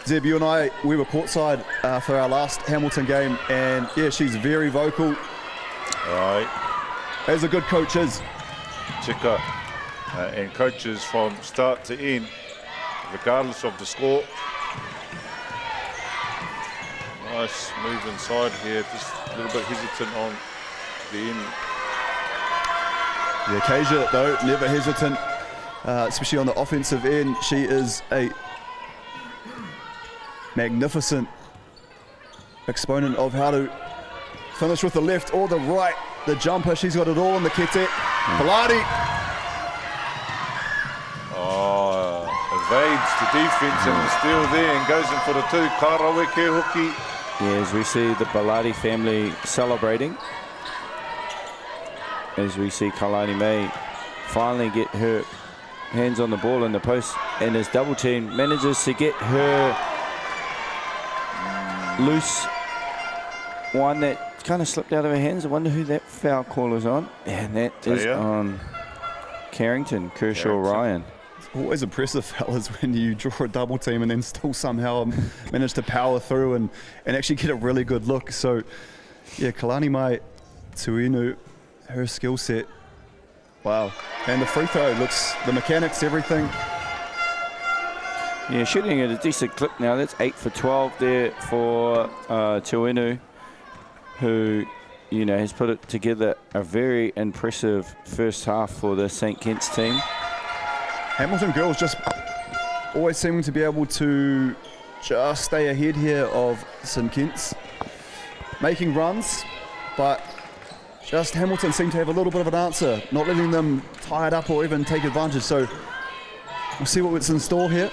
Zeb, you and I, we were courtside for our last Hamilton game, and yeah, she's very vocal. Right. As a good coach is. Tika. And coaches from start to end, regardless of the score. Nice move inside here, just a little bit hesitant on the end. Yeah, Keija, though, never hesitant, especially on the offensive end. She is a magnificent exponent of how to finish with the left or the right. The jumper, she's got it all in the kete. Baladi. Evades the defense and is still there and goes in for the two. Karaweke hoki. Yeah, as we see the Baladi family celebrating. As we see Kailani May finally get her hands on the ball in the post, and his double team manages to get her loose. One that kind of slipped out of her hands. I wonder who that foul call is on. And that is on Carrington, Kershaw Ryan. It's always impressive, fellas, when you draw a double team and then still somehow manage to power through and actually get a really good look. So, yeah, Kailani Mai Tuineau, her skill set, wow. And the free throw looks, the mechanics, everything. Yeah, shooting at a decent clip now. That's 8 for 12 there for Tuineau, who, you know, has put it together a very impressive first half for the St. Kitts team. Hamilton girls just always seeming to be able to just stay ahead here of St. Kitts, making runs, but just Hamilton seem to have a little bit of an answer, not letting them tie it up or even take advantage. So we'll see what's in store here.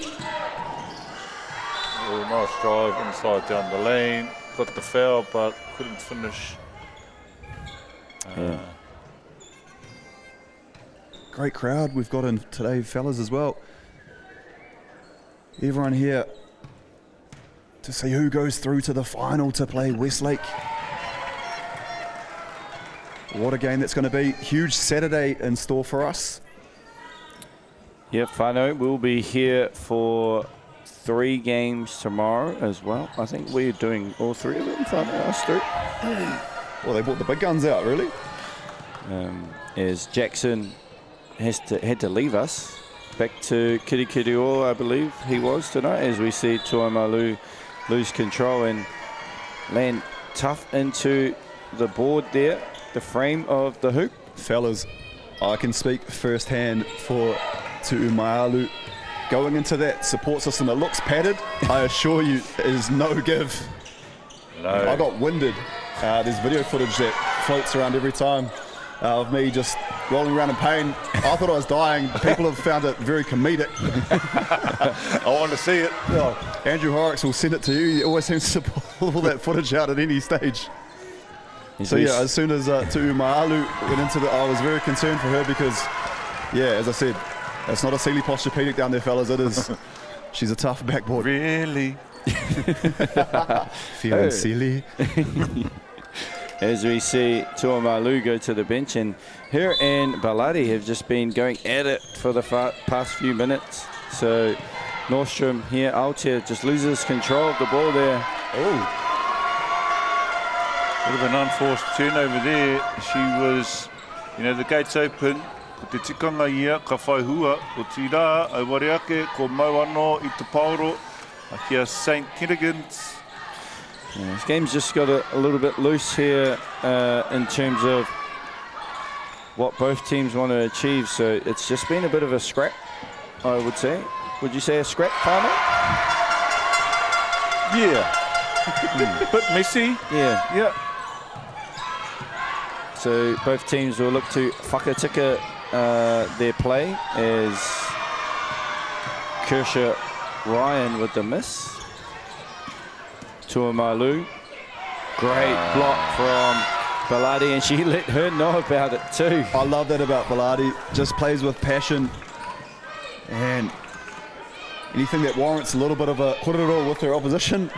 Oh, nice drive inside down the lane. Got the foul, but couldn't finish. Great crowd we've got in today, fellas, as well. Everyone here to see who goes through to the final to play Westlake. What a game that's going to be. Huge Saturday in store for us. Yeah, Whānau will be here for 3 games tomorrow as well. I think we're doing all 3 of them, Whānau, us 3. Well, they brought the big guns out, really. As Jackson had to leave us back to Kirikiriroa, I believe he was tonight, as we see Tuineau lose control and land tough into the board there, the frame of the hoop. Fellas, I can speak firsthand for Tuineau. Going into that support system that looks padded, I assure you, is no give. No. I got winded. There's video footage that floats around every time of me just rolling around in pain. I thought I was dying. People have found it very comedic. I want to see it. Oh, Andrew Horrocks will send it to you. He always seems to pull that footage out at any stage. So yeah, as soon as Tuineau went into I was very concerned for her because, yeah, as I said, it's not a Sealy Posturepedic down there, fellas. It is. She's a tough backboard. Really? Feeling silly. As we see Tuineau go to the bench, and her and Baladi have just been going at it for the past few minutes. So Nordstrom here, Aotea just loses control of the ball there. Oh. Bit of an unforced turnover there. She was, you know, the gate's open. Ko te tikanga ia, ka whai hua. Ko ti rā, au wariake, ko mau anō i te pauro. A kia St. Kentigern. Yeah, this game's just got a little bit loose here in terms of what both teams want to achieve. So it's just been a bit of a scrap, I would say. Would you say a scrap, Palmer? Yeah. Bit messy. Yeah. Yeah. So both teams will look to whakatika their play as Kershaw Ryan with the miss. Tuineau, great block from Baladi, and she let her know about it too. I love that about Baladi. Just plays with passion, and anything that warrants a little bit of a korero with her opposition.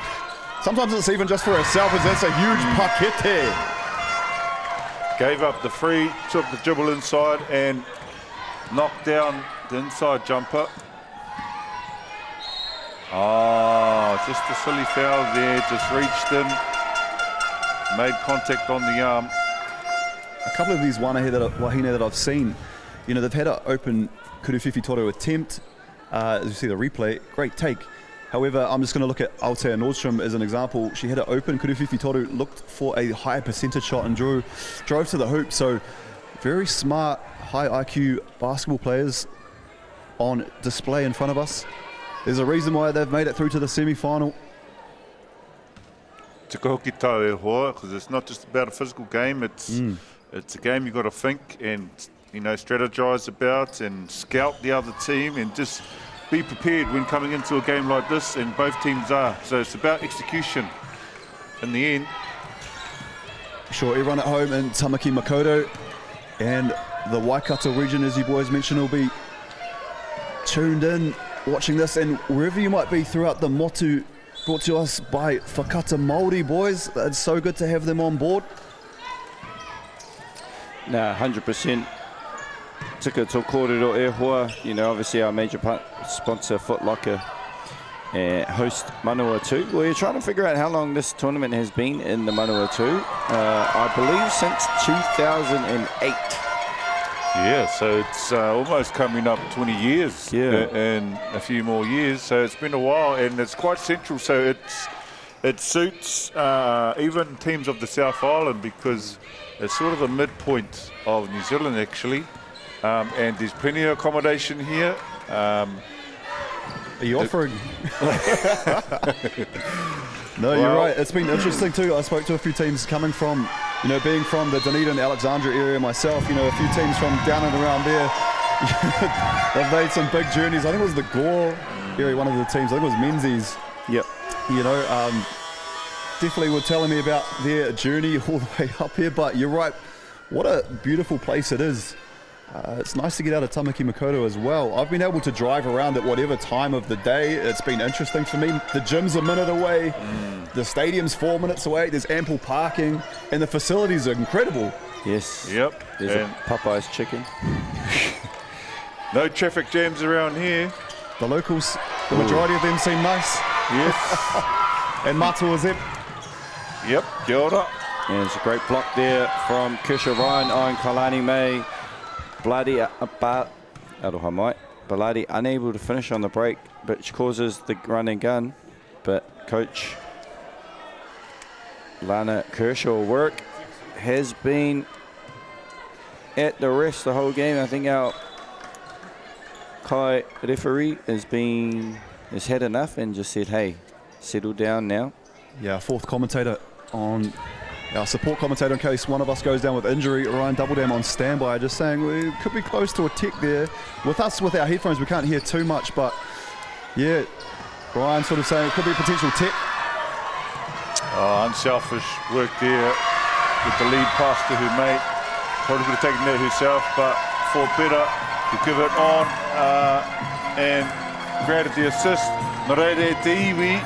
Sometimes it's even just for herself, as that's a huge pakete. Gave up the free, took the dribble inside and knocked down the inside jumper. Oh, just a silly foul there, just reached in, made contact on the arm. A couple of these wahine that I've seen, you know, they've had an open kuruwhiwhi toro attempt. As you see the replay, great take. However, I'm just going to look at Aotea Nordstrom as an example. She had an open kuruwhiwhi toro, looked for a higher percentage shot and drove to the hoop. So very smart, high IQ basketball players on display in front of us. There's a reason why they've made it through to the semi-final. Tika hoki tau e hoa, because it's not just about a physical game. It's a game you've got to think and, you know, strategize about and scout the other team and just be prepared when coming into a game like this, and both teams are. So it's about execution in the end. Sure, everyone at home in Tamaki Makaurau and the Waikato region, as you boys mentioned, will be tuned in, watching this, and wherever you might be throughout the motu, brought to us by Whakata MāORI, boys. It's so good to have them on board. No, 100%. Tika tō kōrero e hoa, you know, obviously our major sponsor, Foot Locker, host Manawatu. Well, you're trying to figure out how long this tournament has been in the Manawatu. I believe since 2008. Yeah, so it's almost coming up 20 years and a few more years. So it's been a while, and it's quite central. So it suits even teams of the South Island because it's sort of the midpoint of New Zealand actually, and there's plenty of accommodation here. Are you offering? No, you're right. It's been interesting too. I spoke to a few teams coming from, being from the Dunedin, Alexandria area myself, a few teams from down and around there. They've made some big journeys. I think it was the Gore area, one of the teams. I think it was Menzies. Yep. Definitely were telling me about their journey all the way up here. But you're right. What a beautiful place it is. It's nice to get out of Tamaki Makaurau as well. I've been able to drive around at whatever time of the day. It's been interesting for me. The gym's a minute away. The stadium's 4 minutes away. There's ample parking. And the facilities are incredible. Yes. Yep. There's a Popeye's chicken. No traffic jams around here. The locals, the majority of them seem nice. Yes. And Matu is it. Yep. Kia ora. And it's a great block there from Kershaw Ryan on Kalani May. Bloody unable to finish on the break, which causes the run and gun. But coach Lana Kershaw work has been at the rest the whole game. I think our Kai referee has had enough and just said, hey, settle down now. Yeah, fourth commentator on our support commentator in case one of us goes down with injury. Ryan Doubledam on standby, just saying we could be close to a tick there. With us, with our headphones, we can't hear too much, but yeah, Ryan sort of saying it could be a potential tick. Unselfish work there with the lead pass to her mate. Probably could have taken that herself, but for better to give it on and granted the assist. Nā reire te iwi,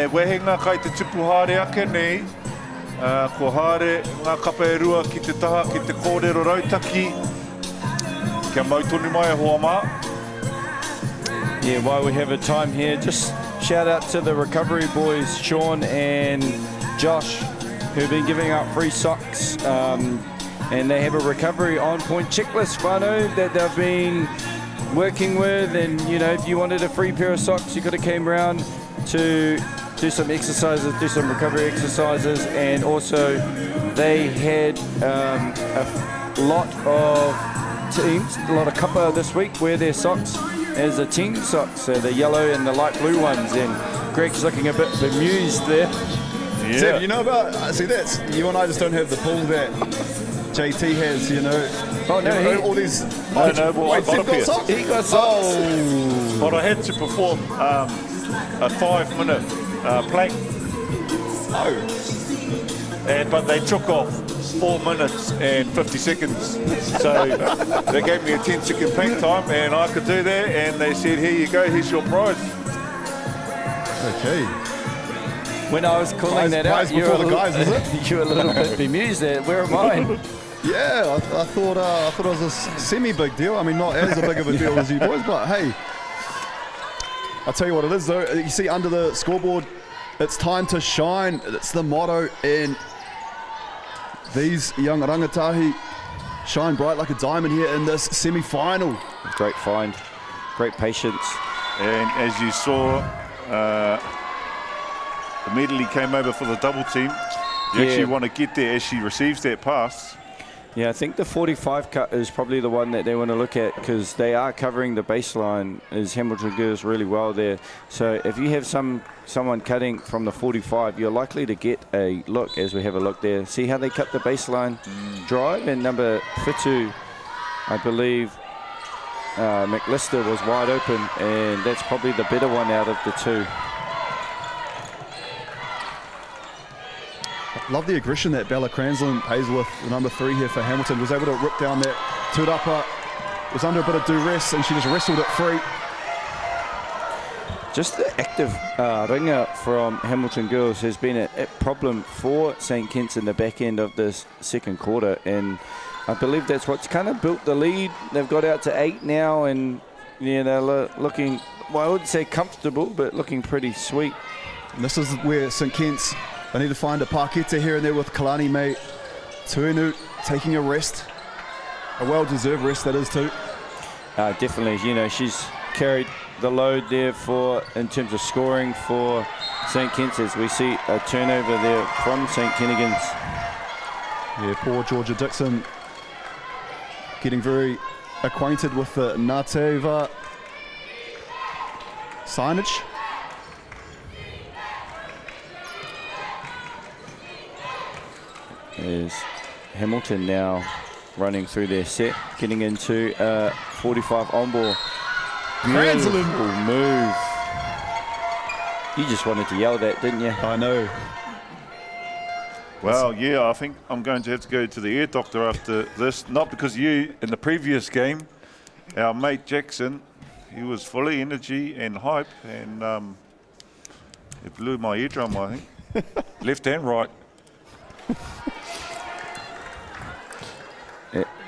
wehenga kai te tupu haere ake nei. Ko haere ngā kapa e rua ki te taha, ki te kōrero rautaki. Kia mautoni mai e hoa mā. Yeah, while we have a time here, just shout out to the recovery boys, Sean and Josh, who've been giving out free socks. And they have a recovery on point checklist, whānau, that they've been working with. And, if you wanted a free pair of socks, you could have came round to do some exercises, do some recovery exercises, and also they had a lot of teams, a lot of kapa this week wear their socks as the team socks, so the yellow and the light blue ones, and Greg's looking a bit bemused there. Yeah. Seb, you know about, see that's, you and I just don't have the pull that JT has, Oh no, all these, I know, well, wait, I Seb got a got socks? he got socks. But I had to perform a 5-minute plank. But they took off 4 minutes and 50 seconds. So they gave me a 10-second plank time, and I could do that. And they said, "Here you go. Here's your prize." Okay. When I was calling that out, you were, the guys, is it? you were a little bit bemused there. Where am I? Yeah, I thought it was a semi-big deal. I mean, not as big of a deal as you boys, but hey, I'll tell you what it is though. You see under the scoreboard, it's time to shine. It's the motto, and these young rangatahi shine bright like a diamond here in this semi-final. Great find, great patience. And as you saw, immediately came over for the double team. You actually want to get there as she receives that pass. Yeah, I think the 45 cut is probably the one that they want to look at, because they are covering the baseline as Hamilton Girls really well there. So if you have someone cutting from the 45, you're likely to get a look as we have a look there. See how they cut the baseline drive, and number Fitu, I believe, McLister was wide open, and that's probably the better one out of the two. Love the aggression that Bella Cranslin pays with the number 3 here for Hamilton. Was able to rip down that tūrapa. Was under a bit of duress, and she just wrestled it free. Just the active ringer from Hamilton Girls has been a problem for St. Kitts in the back end of this second quarter, and I believe that's what's kind of built the lead. They've got out to 8 now, and yeah, they're looking, well, I wouldn't say comfortable, but looking pretty sweet. And this is where St. Kitts, they need to find a Pakete here and there with Kalani May. Tuineau taking a rest. A well-deserved rest that is too. Definitely, you know, she's carried the load there in terms of scoring for St Kitts, as we see a turnover there from St Kentigern's. Yeah, poor Georgia Dixon getting very acquainted with the Ngāteva signage. Is Hamilton now running through their set, getting into 45 on ball. Beautiful move. You just wanted to yell that, didn't you? I know. Well, yeah, I think I'm going to have to go to the ear doctor after this. Not because you, in the previous game, our mate Jackson, he was full of energy and hype, and it blew my eardrum, I think. Left and right.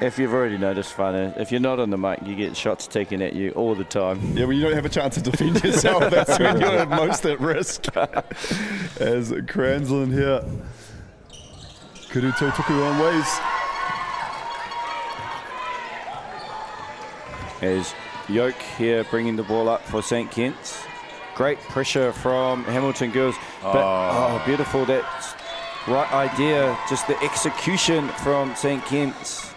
If you've already noticed, Fano, if you're not on the mic, you get shots taken at you all the time. Yeah, when you don't have a chance to defend yourself, that's when you're most at risk. As Cranslin here. Kuruto tuku on ways. As Yoke here bringing the ball up for St Kitts. Great pressure from Hamilton girls. But, beautiful. That's right idea. Just the execution from St Kitts.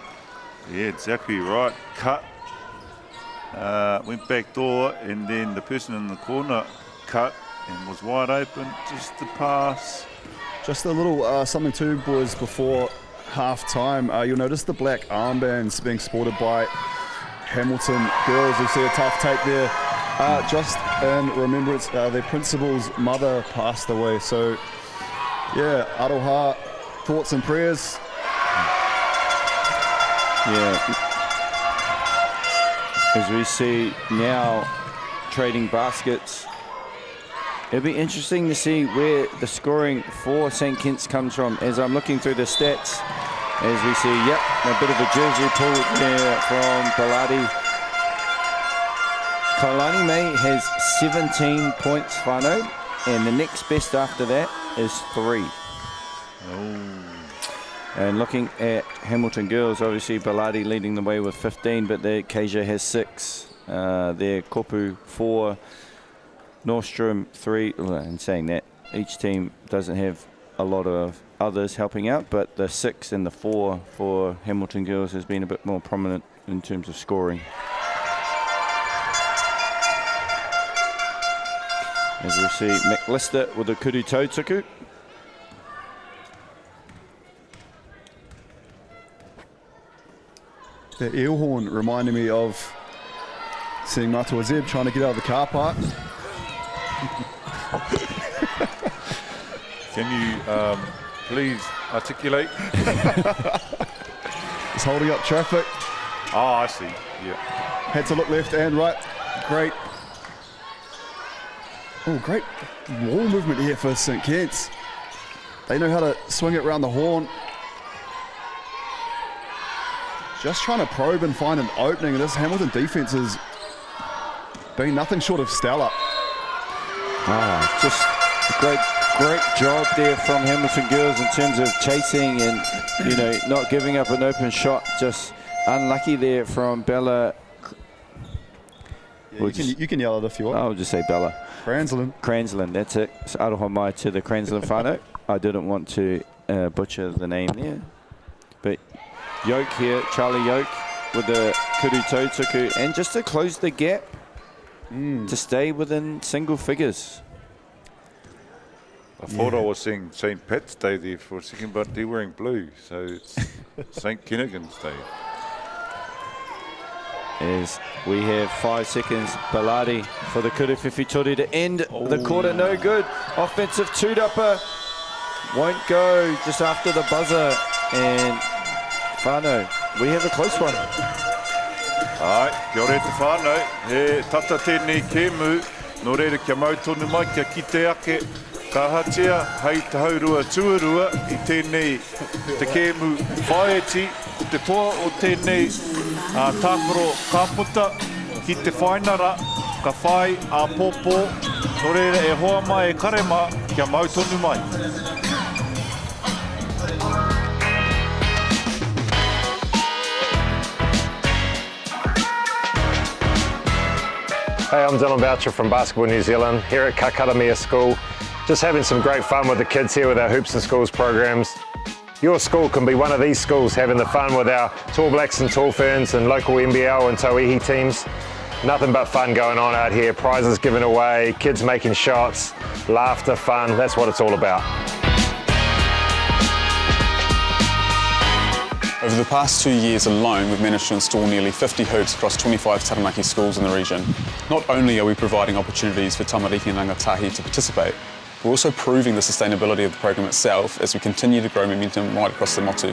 Yeah, exactly right. Cut. Went back door, and then the person in the corner cut and was wide open. Just the pass. Just a little something too, boys, before half-time. You'll notice the black armbands being sported by Hamilton girls. You'll see a tough take there. Just in remembrance, their principal's mother passed away. So, yeah, aroha, thoughts and prayers. Yeah. As we see now trading baskets. It'll be interesting to see where the scoring for St Kitts comes from. As I'm looking through the stats, as we see, yep, a bit of a jersey pull there from Baladi. Kailani May has 17 points, Whānau, and the next best after that is 3. And looking at Hamilton girls, obviously Baladi leading the way with 15, but their Keija has 6. Their Kopu 4. Nordstrom 3, and saying that each team doesn't have a lot of others helping out, but the 6 and the 4 for Hamilton girls has been a bit more prominent in terms of scoring. As we see McLister with a kuru tautuku. The eel horn reminded me of seeing Matua Zeb trying to get out of the car park. Can you please articulate? He's holding up traffic. Oh, I see. Yeah. Had to look left and right. Great. Oh, great wall movement here for St Kitts. They know how to swing it around the horn. Just trying to probe and find an opening. This Hamilton defense has been nothing short of stellar. Just a great job there from Hamilton girls in terms of chasing and, you know, not giving up an open shot. Just unlucky there from Bella. Yeah, you can yell it if you want. I'll just say Bella. Cranslin, that's it. So aroha mai to the Cranslin whānau. I didn't want to butcher the name there. But Yoke here, Charlie Yoke with the kuru tautuku, and just to close the gap to stay within single figures. I thought I was seeing St. Pat's Day there for a second, but they're wearing blue, so it's St. Kentigern's Day. As we have 5 seconds, Baladi for the kuru whiwhitori to end the quarter. No good. Offensive tūrapa won't go just after the buzzer. And whānau, we have a close one. Ai, kia ora te whānau. He tata tēnei kēmu, no reira kia mau tonu mai, kia kite ake, ka hatea, hei te haurua tuarua, i tēnei te kēmu whaeti, te toa o tēnei tākoro kāputa, ki te whainara, ka whai a pōpō, no reira e hoa mai e karema, kia mau tonu mai. Hey, I'm Dylan Boucher from Basketball New Zealand, here at Kakara School. Just having some great fun with the kids here with our Hoops and Schools programs. Your school can be one of these schools having the fun with our Tall Blacks and Tall Ferns and local NBL and Tauihi teams. Nothing but fun going on out here, prizes given away, kids making shots, laughter, fun, that's what it's all about. Over the past 2 years alone, we've managed to install nearly 50 hoops across 25 Taranaki schools in the region. Not only are we providing opportunities for tamariki and rangatahi to participate, we're also proving the sustainability of the program itself as we continue to grow momentum right across the motu.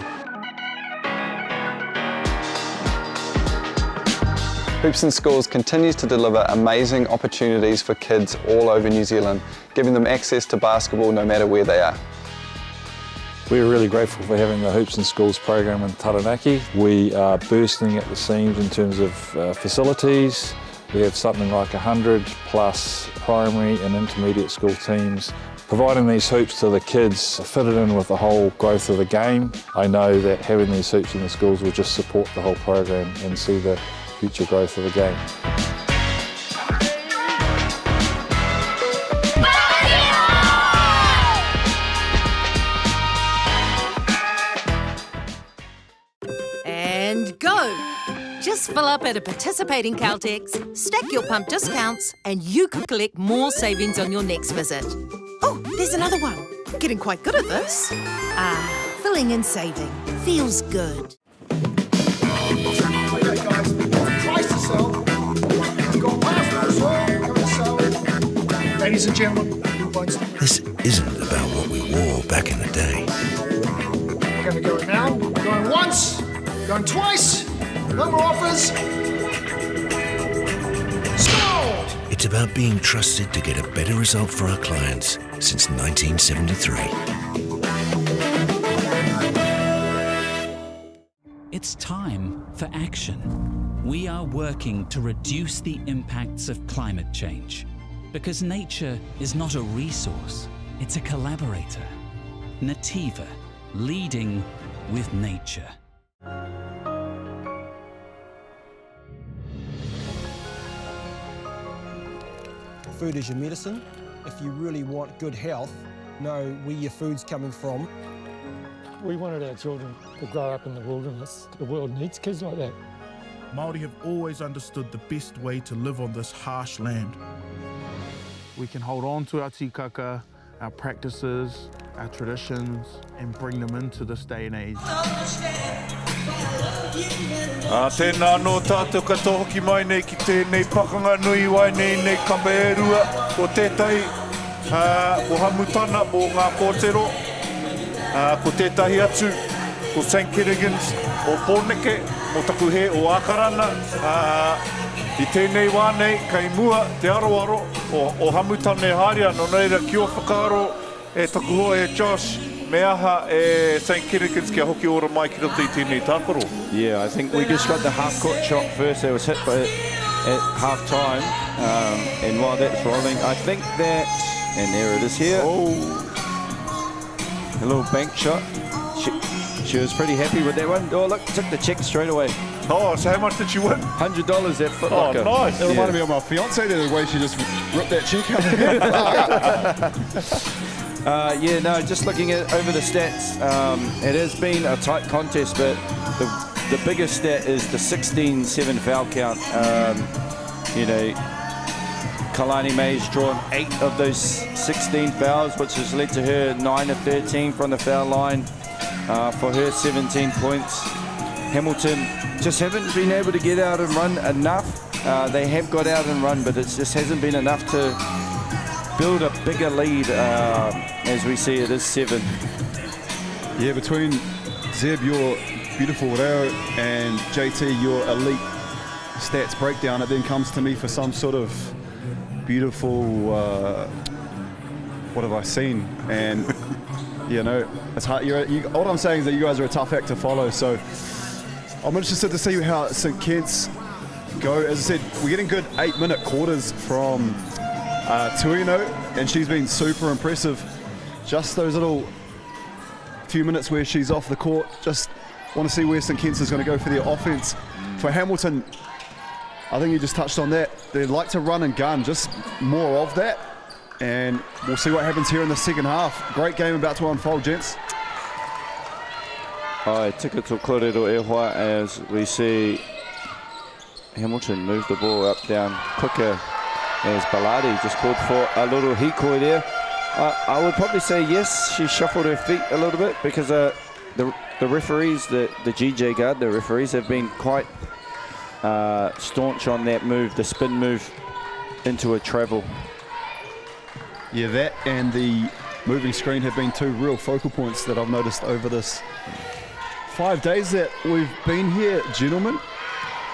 Hoops and Schools continues to deliver amazing opportunities for kids all over New Zealand, giving them access to basketball no matter where they are. We're really grateful for having the Hoops and Schools program in Taranaki. We are bursting at the seams in terms of facilities. We have something like 100 plus primary and intermediate school teams. Providing these hoops to the kids fitted in with the whole growth of the game. I know that having these hoops in the schools will just support the whole program and see the future growth of the game. And go! Just fill up at a participating Caltex, stack your pump discounts, and you could collect more savings on your next visit. Oh, there's another one. Getting quite good at this. Filling and saving. Feels good. Okay, guys, price to sell. We've got passport as well. Come and sell. Ladies and gentlemen, this isn't about what we wore back in the day. we're going to go now. Going once, going twice. No more offers. Sold! It's about being trusted to get a better result for our clients since 1973. It's time for action. We are working to reduce the impacts of climate change because nature is not a resource, it's a collaborator. Nativa, leading with nature. Food is your medicine. If you really want good health, know where your food's coming from. We wanted our children to grow up in the wilderness. The world needs kids like that. Māori have always understood the best way to live on this harsh land. We can hold on to our tikaka, our practices, our traditions, and bring them into this day and age. Tēnā anō tātou katoa hoki mai nei ki tēnei pakanga nui wai nei kamba e rua ko tētai ko hamutana mo ngā kōtero ko tētahi atu ko St. Kentigern o Pōneke mo taku he o Ākarana I tēnei wānei kai mua te aroaro o hamutana e haria no reira ki o whakaaro e taku hoa e Josh me aha e St. Kentigern kia hoki ora mai ki roto I tēnei tākaro. Yeah, I think we just got the half-court shot first. It was hit at half-time, and while that's rolling, I think that, and there it is here. Oh, a little bank shot. She was pretty happy with that one. Oh, look, took the check straight away. Oh, so how much did she win? $100 at Foot Locker. Oh, nice. It reminded me of my fiancée the way she just ripped that check out. Yeah, no, just looking at over the stats, it has been a tight contest, but the biggest stat is the 16-7 foul count. You know, Kalani May's drawn 8 of those 16 fouls, which has led to her 9 of 13 from the foul line for her 17 points. Hamilton just haven't been able to get out and run enough. They have got out and run, but it just hasn't been enough to build a bigger lead. As we see it is 7. Yeah, between Zeb, your beautiful reo, and JT, your elite stats breakdown, it then comes to me for some sort of beautiful, what have I seen? And, you know, it's hard. All I'm saying is that you guys are a tough act to follow, so I'm interested to see how St. Kitts go. As I said, we're getting good 8-minute quarters from Tuineau, and she's been super impressive. Just those little few minutes where she's off the court, just want to see where St. Kitts is going to go for their offense. For Hamilton, I think you just touched on that. They like to run and gun, just more of that. And we'll see what happens here in the second half. Great game about to unfold, gents. Ai, tika tō kōrero e hoa as we see Hamilton move the ball up, down quicker as Baladi just called for a little hikoi there. I would probably say yes, she shuffled her feet a little bit because the referees, the GJ guard, the referees have been quite staunch on that move, the spin move into a travel. Yeah, that and the moving screen have been two real focal points that I've noticed over this 5 days that we've been here, gentlemen.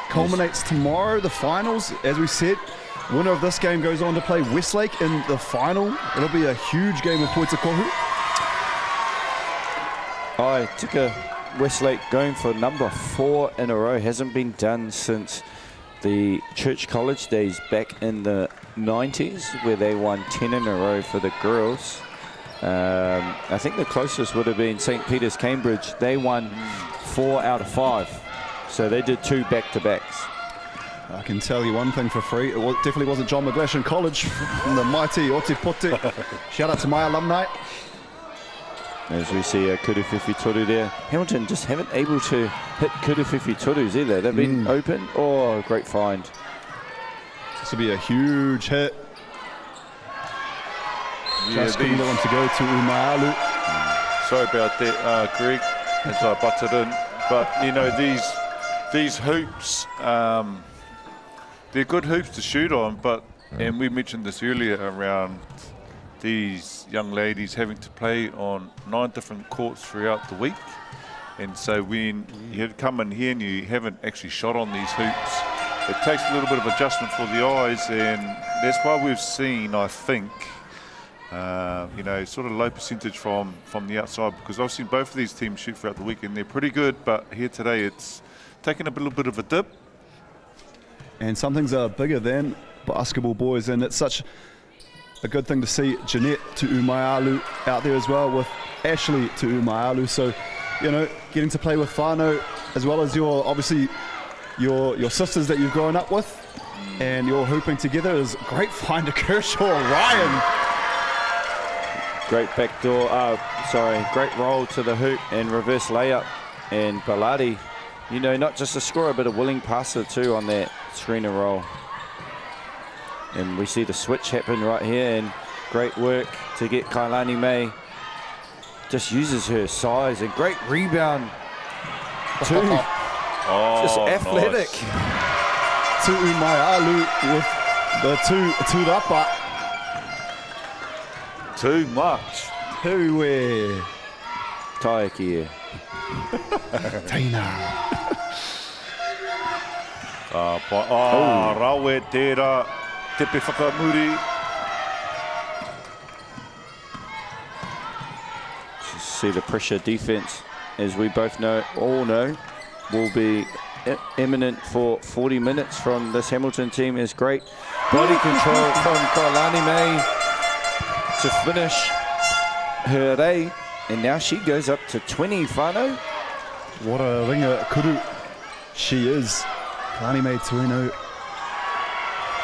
Culminates tomorrow, the finals. As we said, winner of this game goes on to play Westlake in the final. It'll be a huge game of points of kohu. Ai, tika Westlake going for number 4 in a row. Hasn't been done since the Church College days back in the 90s, where they won 10 in a row for the girls. I think the closest would have been St. Peter's Cambridge. They won 4 out of 5. So they did 2 back-to-backs. I can tell you one thing for free. It definitely wasn't John McGlashan College from the mighty Otepote. Shout out to my alumni. As we see a Kuruwhiwhi Toru there. Hamilton just haven't able to hit Kuruwhiwhi Torus either. They've been open. Oh, great find. This will be a huge hit. Yeah, just couldn't get one to go to Umaalu. Sorry about that, Greg, as I butted in. But, you know, these hoops, they're good hoops to shoot on, but, and we mentioned this earlier around these young ladies having to play on 9 different courts throughout the week. And so when you come in here and you haven't actually shot on these hoops, it takes a little bit of adjustment for the eyes, and that's why we've seen, I think, you know, sort of low percentage from the outside, because I've seen both of these teams shoot throughout the week and they're pretty good, but here today it's taking a little bit of a dip. And some things are bigger than basketball, boys, and it's such a good thing to see Jeanette Tuumaialu out there as well with Ashley Tuumaialu. So, you know, getting to play with whānau as well as your, obviously, your sisters that you've grown up with, and you're hooping together is great find to Kershaw. Ryan. Great backdoor, great roll to the hoop and reverse layup. And Baladi, you know, not just a scorer, but a willing passer too on that screener roll. And we see the switch happen right here, and great work to get Kailani May. Just uses her size, and great rebound too. Just athletic. Nice. Tuumaialu with the two rapa. Too much. Hue. Taiki. Taina. Rawe tērā, tepe whakamuri. See the pressure defense, as we both all know, will be imminent for 40 minutes from this Hamilton team. Is great body control from Kailani May to finish her day, and now she goes up to 20, whānau. What a ringa kuru she is. Kailani May Tuineau,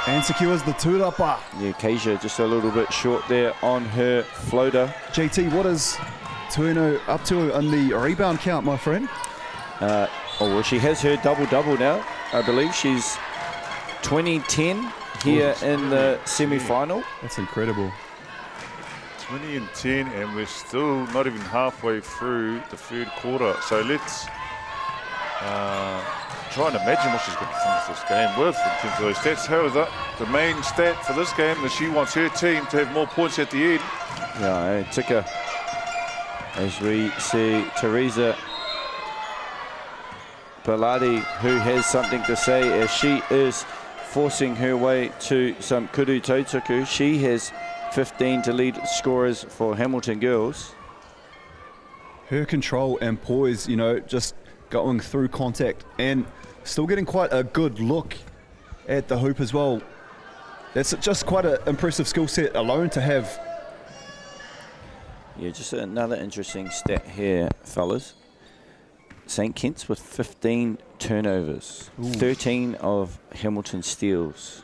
and secures the tūrapa. Yeah, Keisha just a little bit short there on her floater. JT, what is Tuineau up to on the rebound count, my friend? Well, she has her double-double now. I believe she's 20-10 here in the semi-final. That's incredible. 20 and 10, and we're still not even halfway through the third quarter. So let's try and imagine what she's going to finish this game with in terms of those stats. However, the main stat for this game is she wants her team to have more points at the end. Yeah, Tika, as we see Teresa Baladi, who has something to say as she is forcing her way to some kuru tautaku. She has 15 to lead scorers for Hamilton girls. Her control and poise, you know, just going through contact and still getting quite a good look at the hoop as well. That's just quite an impressive skill set alone to have. Yeah, just another interesting stat here, fellas. St. Kitts with 15 turnovers. 13 of Hamilton steals.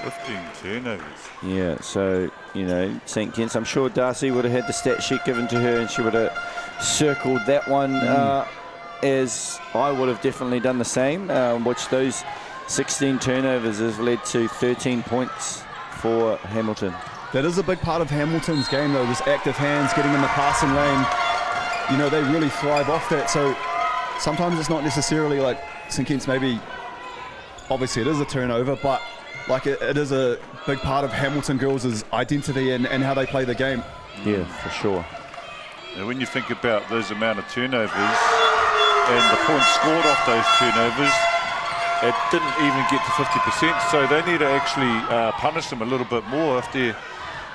15 turnovers. Yeah, so, you know, St. Kitts, I'm sure Darcy would have had the stat sheet given to her and she would have circled that one as I would have definitely done the same, which those 16 turnovers has led to 13 points for Hamilton. That is a big part of Hamilton's game, though, this active hands, getting in the passing lane. You know, they really thrive off that, so sometimes it's not necessarily like St. Kitts maybe, obviously it is a turnover, but like it is a big part of Hamilton girls' identity and how they play the game. Yeah, for sure. Now, when you think about those amount of turnovers and the points scored off those turnovers, it didn't even get to 50%. So they need to actually punish them a little bit more. If they,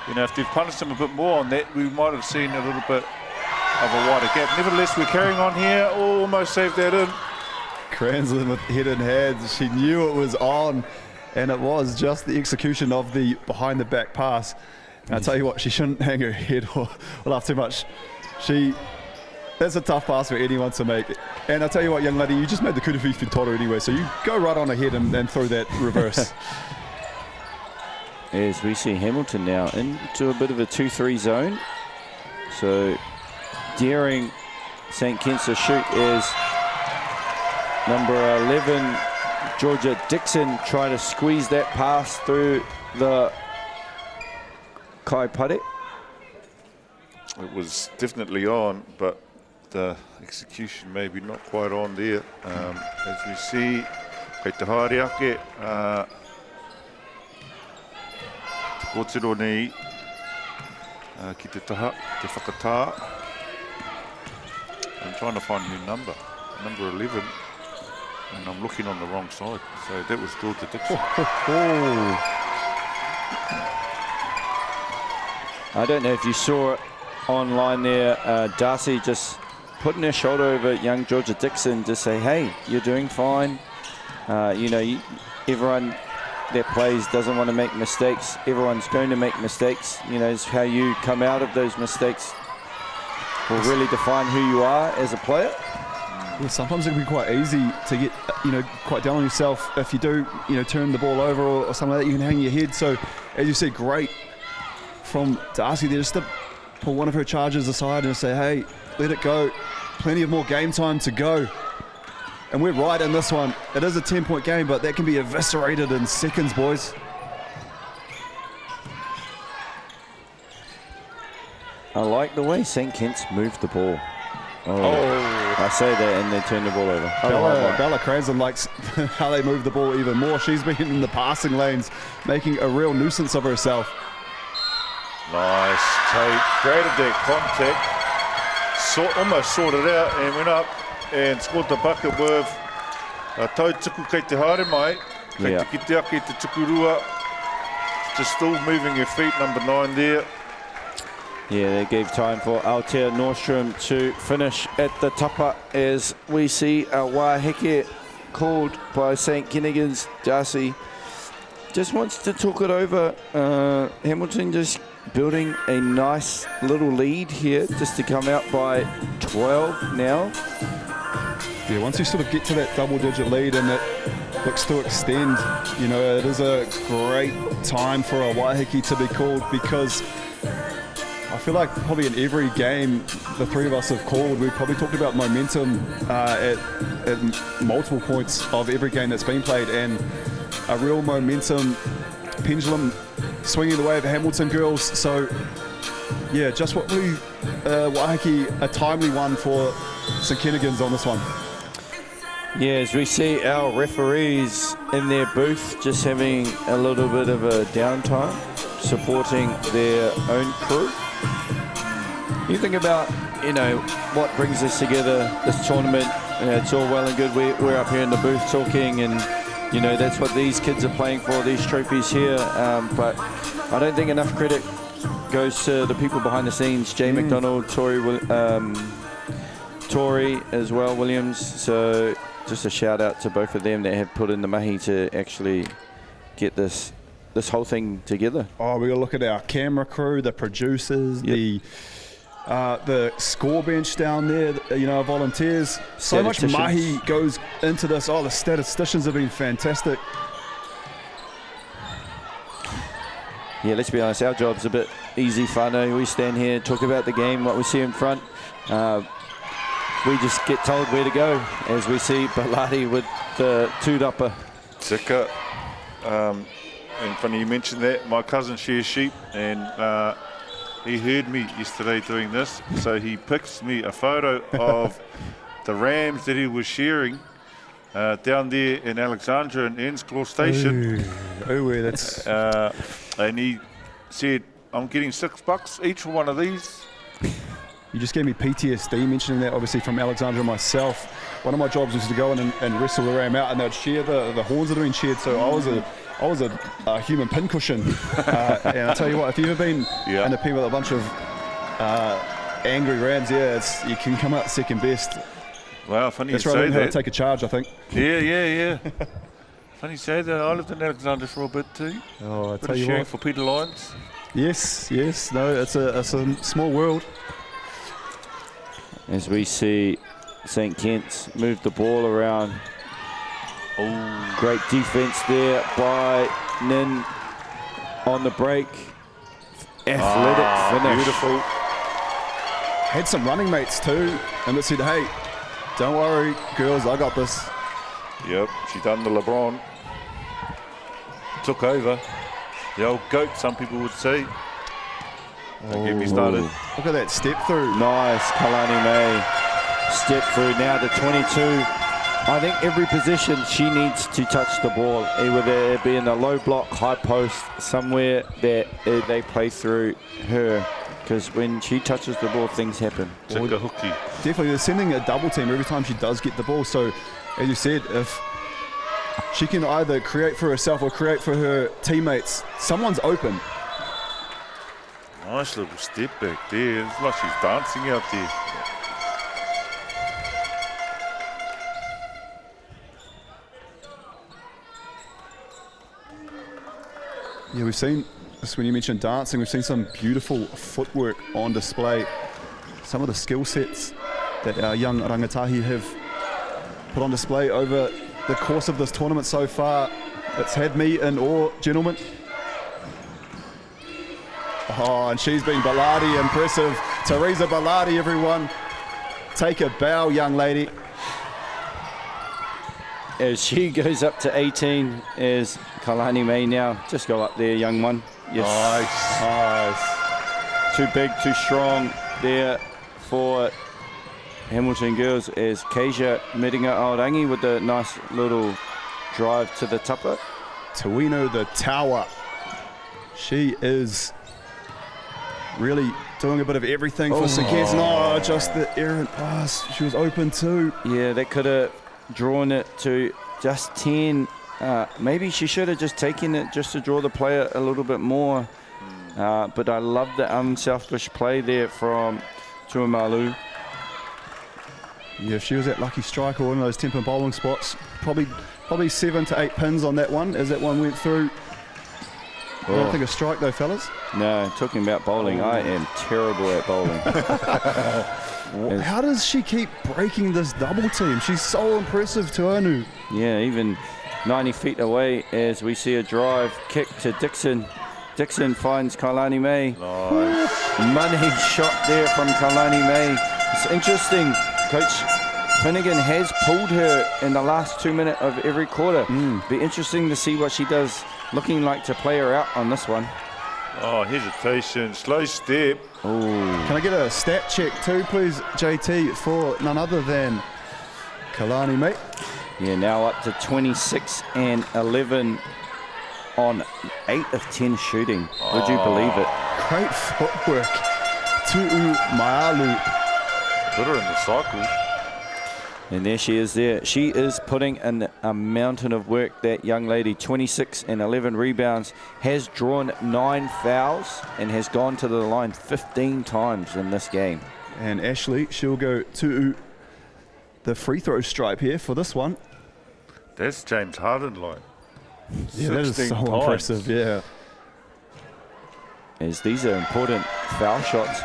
you know, if they've punished them a bit more on that, we might have seen a little bit of a wider gap. Nevertheless, we're carrying on here. Oh, almost saved that in. Cranslin with head in hands. She knew it was on. And it was just the execution of the behind the back pass. And I tell you what, she shouldn't hang her head or laugh too much. That's a tough pass for anyone to make. And I tell you what, young lady, you just made the kuruwhi whetoto anyway, so you go right on ahead and throw that reverse. As we see Hamilton now into a bit of a 2-3 zone. So daring St. Kitts to shoot is number 11, Georgia Dixon, try to squeeze that pass through the kai pare. It was definitely on, but the execution maybe not quite on there. As we see, kei te haere ake, te kōtero nei, ki te taha, te whakatā. I'm trying to find her number 11. And I'm looking on the wrong side, so that was Georgia Dixon. I don't know if you saw it online there, Darcy just putting her shoulder over young Georgia Dixon to say, hey, you're doing fine. You know, everyone that plays doesn't want to make mistakes. Everyone's going to make mistakes. You know, it's how you come out of those mistakes will really define who you are as a player. Yeah, sometimes it can be quite easy to get, you know, quite down on yourself if you do, you know, turn the ball over or something like that. You can hang your head. So, as you said, great from Darcy there just to pull one of her charges aside and say, hey, let it go. Plenty of more game time to go. And we're right in this one. It is a 10-point game, but that can be eviscerated in seconds, boys. I like the way St. Kitts moved the ball. I say that and they turn the ball over. Bella Cranslin likes how they move the ball even more. She's been in the passing lanes, making a real nuisance of herself. Nice take, created that contact, almost sorted out and went up and scored the bucket with tau tuku kei te haere mai, kei te kite ake te tukurua, just still moving her feet, number 9 there. Yeah, they gave time for Aotea Nordstrom to finish at the tapa as we see a wāheke called by St. Kentigern's Darcy. Just wants to talk it over. Hamilton just building a nice little lead here, just to come out by 12 now. Yeah, once you sort of get to that double-digit lead and it looks to extend, you know, it is a great time for a wāheke to be called, because I feel like probably in every game the three of us have called, we've probably talked about momentum at multiple points of every game that's been played, and a real momentum pendulum swinging the way of the Hamilton girls. So yeah, just what we wāheke, a timely one for St. Kentigern's on this one. Yeah, as we see our referees in their booth just having a little bit of a downtime, supporting their own crew. You think about, you know, what brings us together, this tournament. It's all well and good. We're up here in the booth talking, and, you know, that's what these kids are playing for, these trophies here. But I don't think enough credit goes to the people behind the scenes, Jay McDonald, Tori as well, Williams. So just a shout out to both of them that have put in the mahi to actually get this whole thing together. Oh, we got to look at our camera crew, the producers, the the score bench down there, you know, volunteers. So much mahi goes into this. Oh, the statisticians have been fantastic. Yeah, let's be honest, our job's a bit easy, whānau. We stand here, talk about the game, what we see in front. We just get told where to go, as we see Baladi with the tūrapa. Tika. And funny you mentioned that. My cousin shares sheep, and he heard me yesterday doing this, so he pics me a photo of the rams that he was shearing down there in Alexandra in Ennsclaw Station. Oh, that's... and he said, I'm getting $6 each for one of these. You just gave me PTSD mentioning that, obviously, from Alexandra myself. One of my jobs was to go in and wrestle the ram out, and they'd shear the horns that are being sheared, so I was a human pincushion. And I'll tell you what, if you've ever been in a pen with a bunch of angry rams, you can come out second best. Wow, funny That's you right, I say learned how to that. take a charge, I think. Yeah. Funny you say that. I lived in Alexandra for a bit too. Oh, I bit tell of you sharing what. for Peter Lyons. Yes. No, it's a small world. As we see St. Kitts move the ball around. Oh, great defense there by Nin on the break. Athletic finish. Beautiful. Had some running mates too, and it said, hey, don't worry, girls, I got this. Yep, she done the LeBron. Took over. The old goat, some people would say. Don't get me started. Look at that step through. Nice, Kalani May. Step through now to 22. I think every position she needs to touch the ball, whether it be in a low block, high post, somewhere that they play through her. Because when she touches the ball, things happen. Definitely, they're sending a double team every time she does get the ball. So, as you said, if she can either create for herself or create for her teammates, someone's open. Nice little step back there. It's like she's dancing out there. Yeah, we've seen, just when you mentioned dancing, we've seen some beautiful footwork on display. Some of the skill sets that our young rangatahi have put on display over the course of this tournament so far. It's had me in awe, gentlemen. Oh, and she's been Baladi impressive. Teresa Baladi, everyone. Take a bow, young lady. As she goes up to 18, is Kalani May now. Just go up there, young one. Yes. Nice. Too big, too strong there for Hamilton girls, as Keisha Miringa Aorangi with a nice little drive to the tupper. Tuineau the tower. She is really doing a bit of everything for St. Kitts. No, just the errant pass. She was open too. Yeah, they could have drawn it to just 10. Maybe she should have just taken it just to draw the player a little bit more. But I love the unselfish play there from Tuimalu. Yeah, if she was that lucky strike or one of those 10-pin bowling spots, probably 7 to 8 pins on that one as that one went through. I don't think a strike though, fellas. No, talking about bowling, I am terrible at bowling. How does she keep breaking this double team? She's so impressive, Tuineau. Yeah, even 90 feet away as we see a drive kick to Dixon. Dixon finds Kalani May. Nice. Money shot there from Kalani May. It's interesting. Coach Finnegan has pulled her in the last 2 minutes of every quarter. Be interesting to see what she does. Looking like to play her out on this one. Oh, hesitation, slow step. Oh. Can I get a stat check too, please, JT, for none other than Kalani May? Yeah, now up to 26 and 11 on 8 of 10 shooting. Would you believe it? Great footwork. Tu'u Ma'alu. Put her in the cycle. And there she is there. She is putting in a mountain of work, that young lady. 26 and 11 rebounds, has drawn 9 fouls and has gone to the line 15 times in this game. And Ashley, she'll go to the free throw stripe here for this one. That's James Harden line. Yeah, that is so impressive, yeah. As these are important foul shots.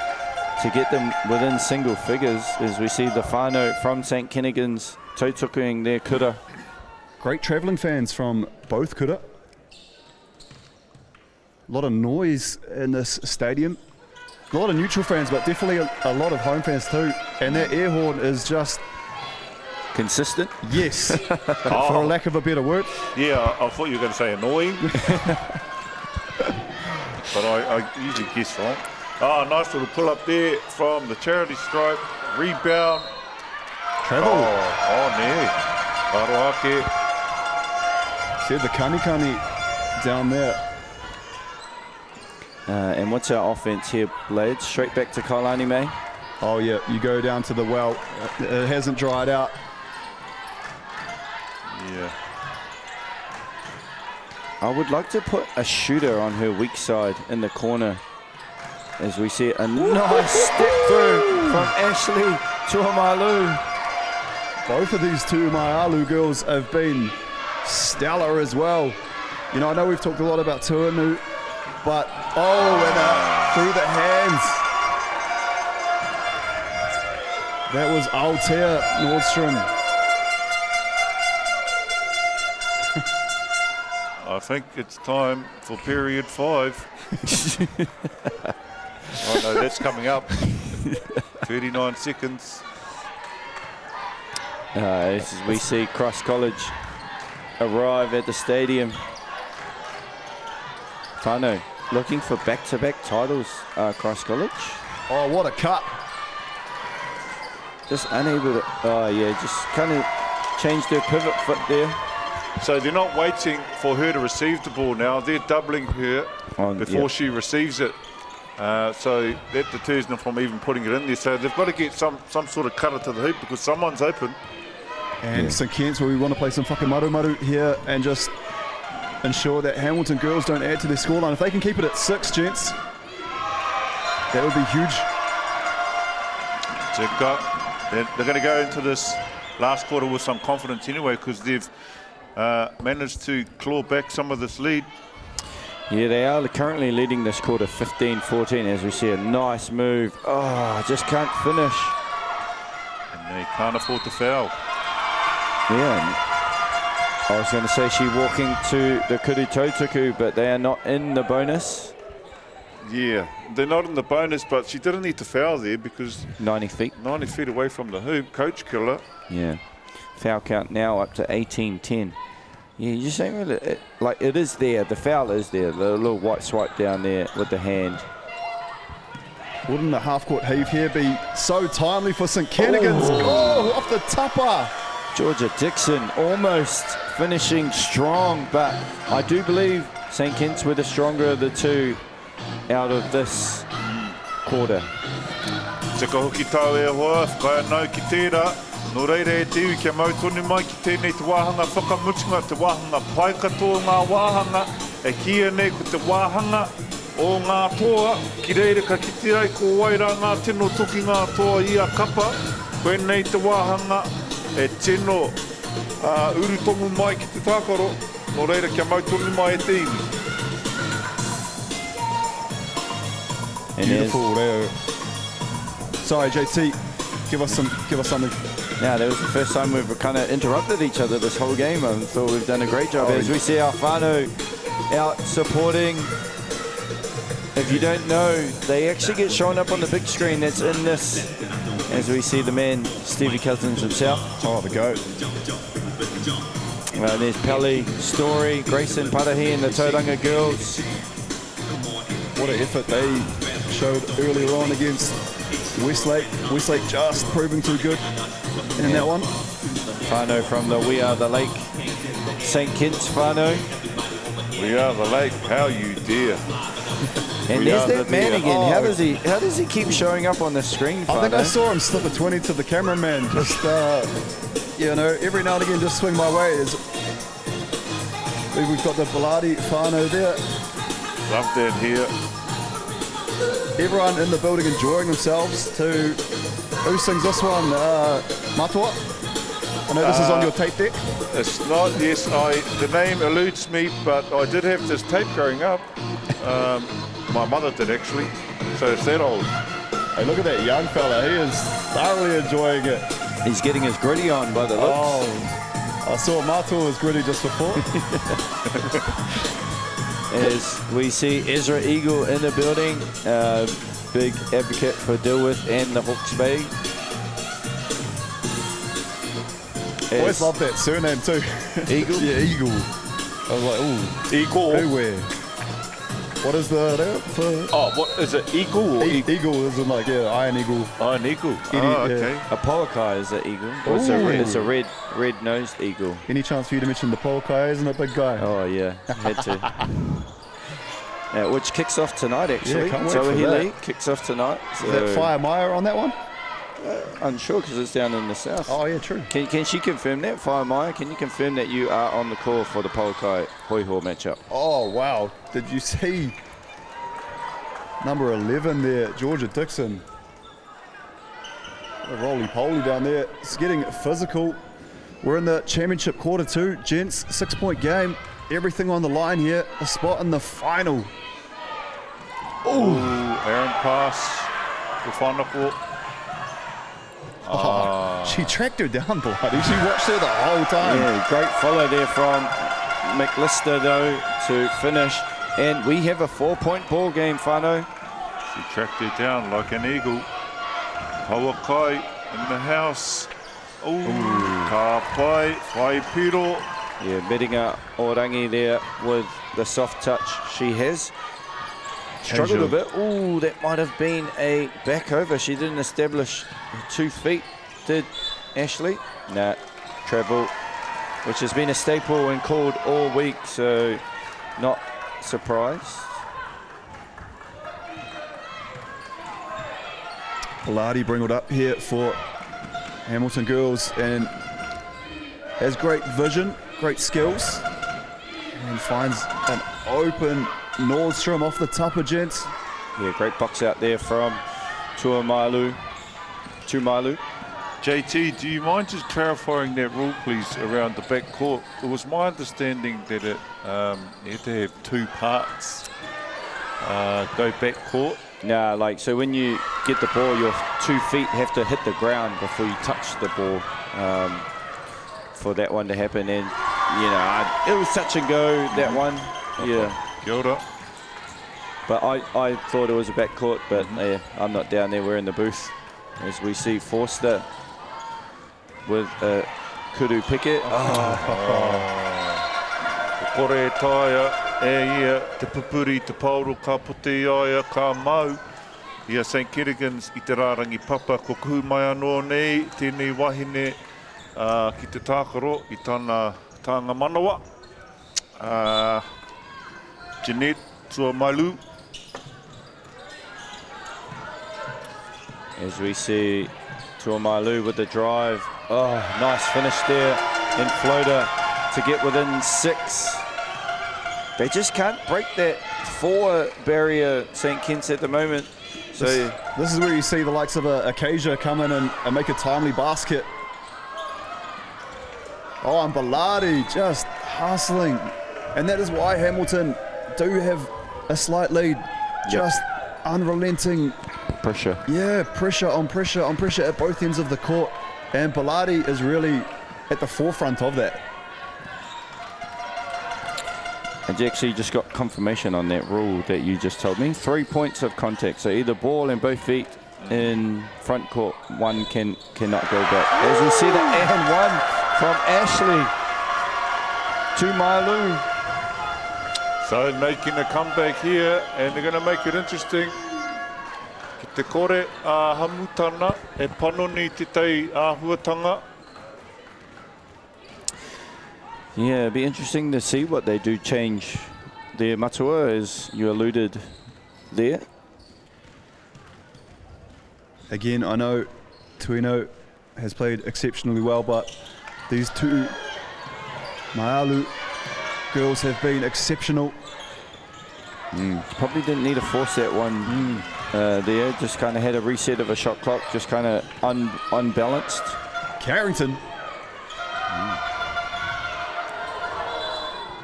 to get them within single figures as we see the whānau from St Kentigern's tautukuing their kura. Great travelling fans from both kura. A lot of noise in this stadium. A lot of neutral fans, but definitely a lot of home fans too. And that air horn is just... consistent? Yes, for a lack of a better word. Yeah, I thought you were going to say annoying. But I usually guess right. Oh, nice little pull up there from the charity stripe. Rebound. Travel. Oh, nee. Aroake. See the kani down there. And what's our offense here, lads? Straight back to Kailani May. Oh yeah, you go down to the well. It hasn't dried out. Yeah. I would like to put a shooter on her weak side in the corner as we see a nice step through from Ashley Tuineau. Both of these two Maialu girls have been stellar as well. You know, I know we've talked a lot about Tuineau, but through the hands. That was Altea Nordstrom. I think it's time for period 5. Oh no, that's coming up. 39 seconds. As we see Cross College arrive at the stadium. Whānau looking for back-to-back titles, Cross College. Oh, what a cut. Just unable to, just kind of changed their pivot foot there. So they're not waiting for her to receive the ball now. They're doubling her before she receives it. So that deters them from even putting it in there. So they've got to get some sort of cutter to the hoop because someone's open. And St Kent's, where we want to play some fucking maru here and just ensure that Hamilton girls don't add to their scoreline. If they can keep it at 6, gents, that would be huge. They're going to go into this last quarter with some confidence anyway because they've managed to claw back some of this lead. Yeah, they are currently leading this quarter 15-14 as we see a nice move. Oh, just can't finish. And they can't afford to foul. Yeah, I was going to say she walking to the Kuru Tautuku, but they are not in the bonus. Yeah, they're not in the bonus, but she didn't need to foul there because 90 feet away from the hoop. Coach killer. Yeah, foul count now up to 18-10. Yeah, you just saying really, like it is there. The foul is there. The little white swipe down there with the hand. Wouldn't a half-court heave here be so timely for St Kentigern's? Oh, off the tupper. Georgia Dixon almost finishing strong, but I do believe St Kent's were the stronger of the two out of this quarter. Te kahoki tau e hoa, whakainau ki tērā. No reira e te iwi kia mautoni mai ki tēnei te wāhanga whakamutunga, te wāhanga pai katoa ngā wāhanga, e kia nei ko te wāhanga o ngā toa, ki reira ka kiti ai ko waira ngā tino toki ngā toa i a kapa, koe nei te wāhanga e tino urutongu mai ki te tākaro, no reira kia mautoni mai e te iwi. Beautiful, Reo. Sorry, JT, give us something. Now, that was the first time we've kind of interrupted each other this whole game. I thought we've done a great job as we see our whānau out supporting. If you don't know, they actually get shown up on the big screen that's in this, as we see the man, Stevie Cousins himself. Oh, the GOAT. There's Pele, Story, Grayson Parahi and the Tauranga girls. What an effort they showed earlier on against Westlake. Westlake just proving too good in that one. Whānau from the We Are the Lake, St Kitts whānau. We are the lake, how you dare. And there's that man again. How does he keep showing up on the screen, I think I saw him slip a 20 to the cameraman. Just, you know, every now and again just swing my way. We've got the Bellardi whānau there. Love that here. Everyone in the building enjoying themselves to, who sings this one? Matua? I know this is on your tape deck. It's not, yes, the name eludes me, but I did have this tape growing up. My mother did actually, so it's that old. Hey, look at that young fella. He is thoroughly enjoying it. He's getting his gritty on by the looks. Oh, I saw Mātua was gritty just before. As we see Ezra Eagle in the building, big advocate for Dilworth and the Hawke's Bay. Always love that surname too. Eagle? Yeah, Eagle. I was like, ooh. Eagle. Nowhere. What is the... Oh, what is it? Eagle? Or Eagle is in like, yeah, Iron Eagle. Iron Eagle. Okay. A polakai is an eagle. It's a red-nosed eagle. Any chance for you to mention the polakai? Isn't it, big guy? Oh yeah, had to. Which kicks off tonight actually. Yeah, can't wait so for Hili that. kicks off tonight. So Is that Fly Maya on that one? Unsure because it's down in the south. Oh yeah, true. Can she confirm that, Fire Maya? Can you confirm that you are on the call for the polakai Hoiho matchup? Oh wow, did you see number 11 there, Georgia Dixon? A roly-poly down there. It's getting physical. We're in the championship quarter 2, gents. 6-point game. Everything on the line here. A spot in the final. Ooh, Aaron pass. Whanako. She tracked her down, bloody. She watched her the whole time. Yeah, great follow there from McLister though to finish. And we have a 4-point ball game, Whanau. She tracked it down like an eagle. Pauakai in the house. Ooh, ka pai, whai piro. Yeah, Medinga Orangi there with the soft touch she has. Struggled a bit. Ooh, that might have been a back over. She didn't establish her 2 feet, did Ashley? Nah, travel, which has been a staple and called all week, so not surprised. Pilati bring it up here for Hamilton girls and has great vision, great skills, and finds an open Nordstrom off the tupper, gents. Yeah, great box out there from Tuineau. JT, do you mind just clarifying that rule, please, around the back court? It was my understanding that it you had to have 2 parts go back court. Nah, like, so when you get the ball, your 2 feet have to hit the ground before you touch the ball for that one to happen. And, you know, it was touch and go, that one. Yeah. Kia ora. But I thought it was a back court, but yeah, I'm not down there. We're in the booth. As we see Forster with a Kuru Pickett. Kore taia, ia, te pupuri, te pauro, ka pote aia, ka mau. Ia St. Kentigern's I te rārangi papa, ko kuhu mai anō nei, tēnei wahine ki te tākaro, I tāna tānga manawa. Jeanette Tuineau. As we see Tuineau with the drive. Oh, nice finish there in floater to get within 6. They just can't break that 4 barrier, St. Kitts at the moment. So this is where you see the likes of Acacia come in and make a timely basket. Oh, and Bellardi just hustling. And that is why Hamilton do have a slight lead. Just unrelenting pressure. Yeah, pressure on pressure on pressure at both ends of the court. And Bellardi is really at the forefront of that. And actually just got confirmation on that rule that you just told me. 3 points of contact. So either ball and both feet in front court, one cannot go back. As we see that and one from Ashley to Mailu. So making a comeback here, and they're going to make it interesting. Ki te kore a hamutana, e panoni te tei āhuatanga. Yeah, it'd be interesting to see what they do change their matua, as you alluded there. Again, I know Tuineau has played exceptionally well, but these 2 Ma'alu girls have been exceptional. Probably didn't need to force that one there. Just kind of had a reset of a shot clock, just kind of unbalanced. Carrington.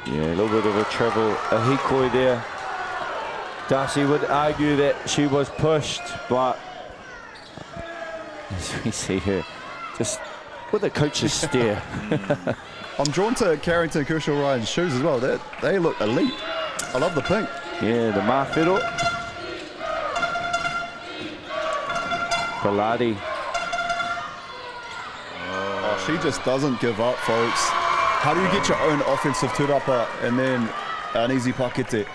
Yeah, a little bit of a travel, a hikoi there. Darcy would argue that she was pushed, but as we see here, just with a coach's stare. I'm drawn to Carrington, Kershaw, Ryan's shoes as well. They look elite. I love the pink. Yeah, the Mawhero. Baladi. Oh, she just doesn't give up, folks. How do you get your own offensive tūrapa and then an easy pakete?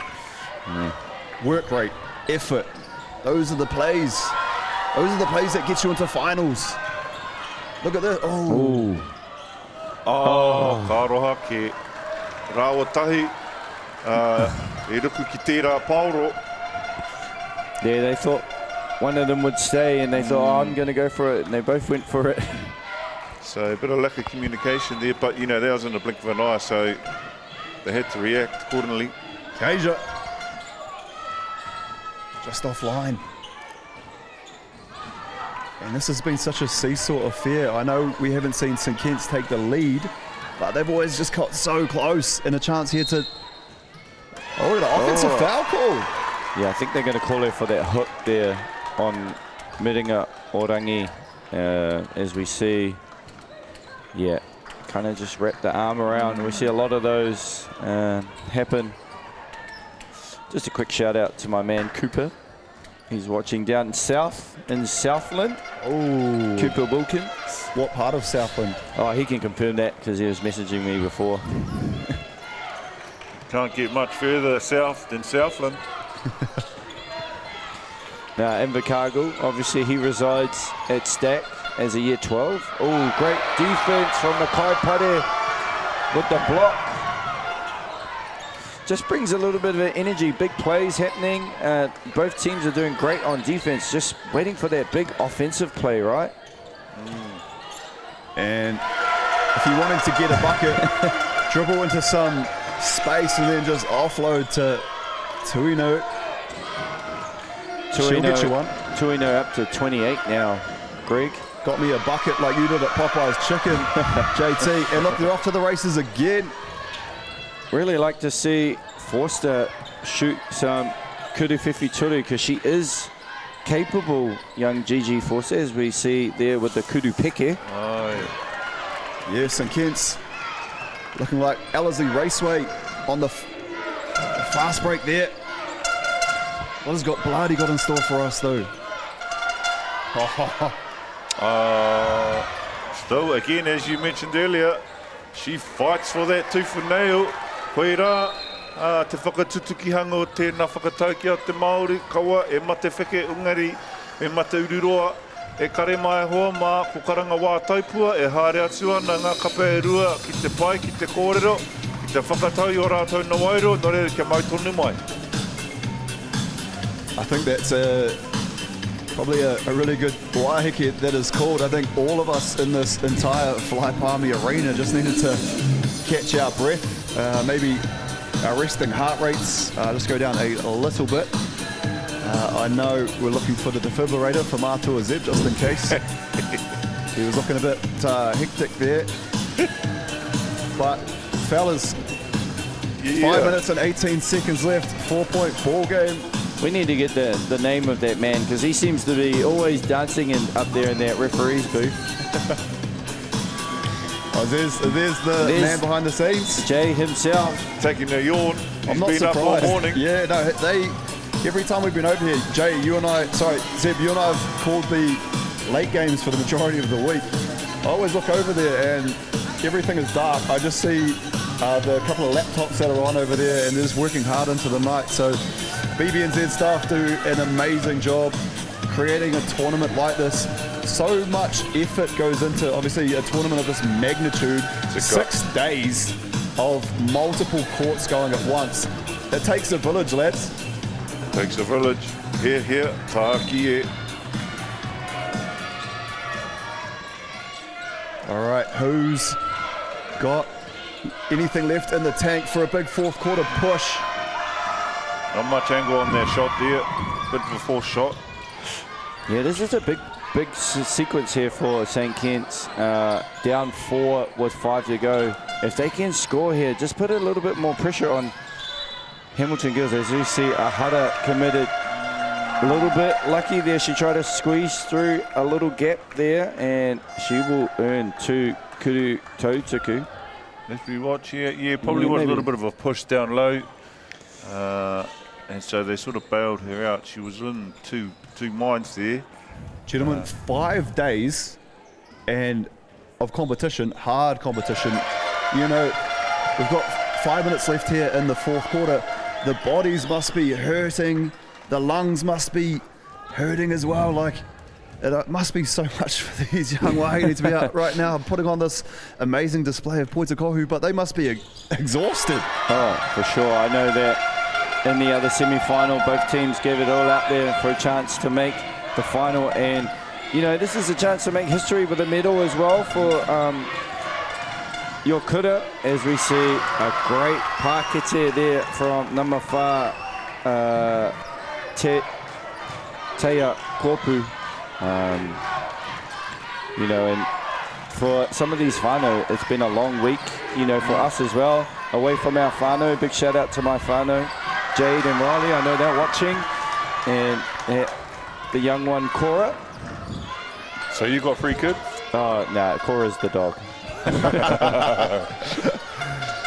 Work rate, effort. Those are the plays. Those are the plays that get you into finals. Look at this. Oh. Ka roha ke rāua tahi. E ruku ki tērā pauro. Yeah, they thought one of them would stay and they thought, oh, I'm going to go for it. And they both went for it. So a bit of lack of communication there, but you know, that was in the blink of an eye, so they had to react accordingly. Asia. Just offline. And this has been such a seesaw affair. I know we haven't seen St Kitts take the lead, but they've always just got so close and a chance here to... Oh, the offensive foul call. Yeah, I think they're going to call her for that hook there on Miringa Orangi, as we see. Yeah, kind of just wrap the arm around. We see a lot of those happen. Just a quick shout out to my man Cooper. He's watching down south in Southland. Oh, Cooper Wilkins. What part of Southland? Oh, he can confirm that because he was messaging me before. Can't get much further south than Southland. Now, Invercargill, obviously he resides at Stack as a year 12. Oh, great defense from Makai Pare with the block. Just brings a little bit of energy, big plays happening. Both teams are doing great on defense, just waiting for that big offensive play, right? And if he wanted to get a bucket, dribble into some space and then just offload to Tuineau. She'll get you one. Tuineau up to 28 now, Greg. Got me a bucket like you did at Popeye's Chicken, JT. And look, they're off to the races again. Really like to see Forster shoot some kudu whiwhi turu because she is capable, young Gigi Forster, as we see there with the kudu peke. Oh, yeah, St Kitts looking like Ellerslie Raceway on the fast break there. What has Bloody got in store for us, though? Still, again, as you mentioned earlier, she fights for that tooth and nail. Koe rā, te whakatutukihanga o tēnā whakatauki o te Māori, kaua, e mate whike ungari, e mate ururoa, e kare mai hoa mā, ko karanga wā taupua, e haere atu ana ngā kapa e rua ki te pai, ki te kōrero, ki te whakatau o rātou na wairo, no re kia mai tonu mai. I think that's probably a really good wahiki that is called. I think all of us in this entire Fly Palmy Arena just needed to catch our breath. Maybe our resting heart rates just go down a little bit. I know we're looking for the defibrillator for Mātua Zeb just in case. He was looking a bit hectic there. But fellas, 5 minutes and 18 seconds left, 4-point ball game. We need to get the name of that man because he seems to be always dancing up there in that referee's booth. Oh, there's the man behind the scenes. Jay himself. Taking a yawn. I'm not been surprised. Up all morning. Yeah, no, every time we've been over here, Jay, Zeb, you and I have called the late games for the majority of the week. I always look over there and everything is dark. I just see the couple of laptops that are on over there and they're just working hard into the night. So BBNZ staff do an amazing job creating a tournament like this. So much effort goes into, obviously, a tournament of this magnitude. 6 days of multiple courts going at once. It takes a village, lads. Takes a village. Here, Tākie. All right, who's got anything left in the tank for a big fourth quarter push? Not much angle on that shot there. Bit of a forced shot. Yeah, this is a big sequence here for St Kitts. Down 4 with 5 to go. If they can score here, just put a little bit more pressure on Hamilton Girls. As you see, Ahara committed A little bit lucky there. She tried to squeeze through a little gap there, and she will earn 2 kuru tautaku. Let's we watch here. Yeah, probably was a little bit of a push down low. And so they sort of bailed her out. She was in two minds there. Gentlemen, 5 days and of competition, hard competition. You know, we've got 5 minutes left here in the fourth quarter. The bodies must be hurting. The lungs must be hurting as well. Like, it must be so much for these young wahine to be out right now putting on this amazing display of points of kohu, but they must be exhausted. Oh, for sure. I know that in the other semi-final, both teams gave it all out there for a chance to make the final. And, you know, this is a chance to make history with a medal as well for your kura, as we see a great pakete there from number 4, Teia Kopu. You know, and for some of these whānau, it's been a long week, you know, for us as well, away from our whānau. Big shout out to my whānau, Jade and Riley. I know they're watching. And the young one, Cora. So you got 3 kids? Oh, no, Cora's the dog.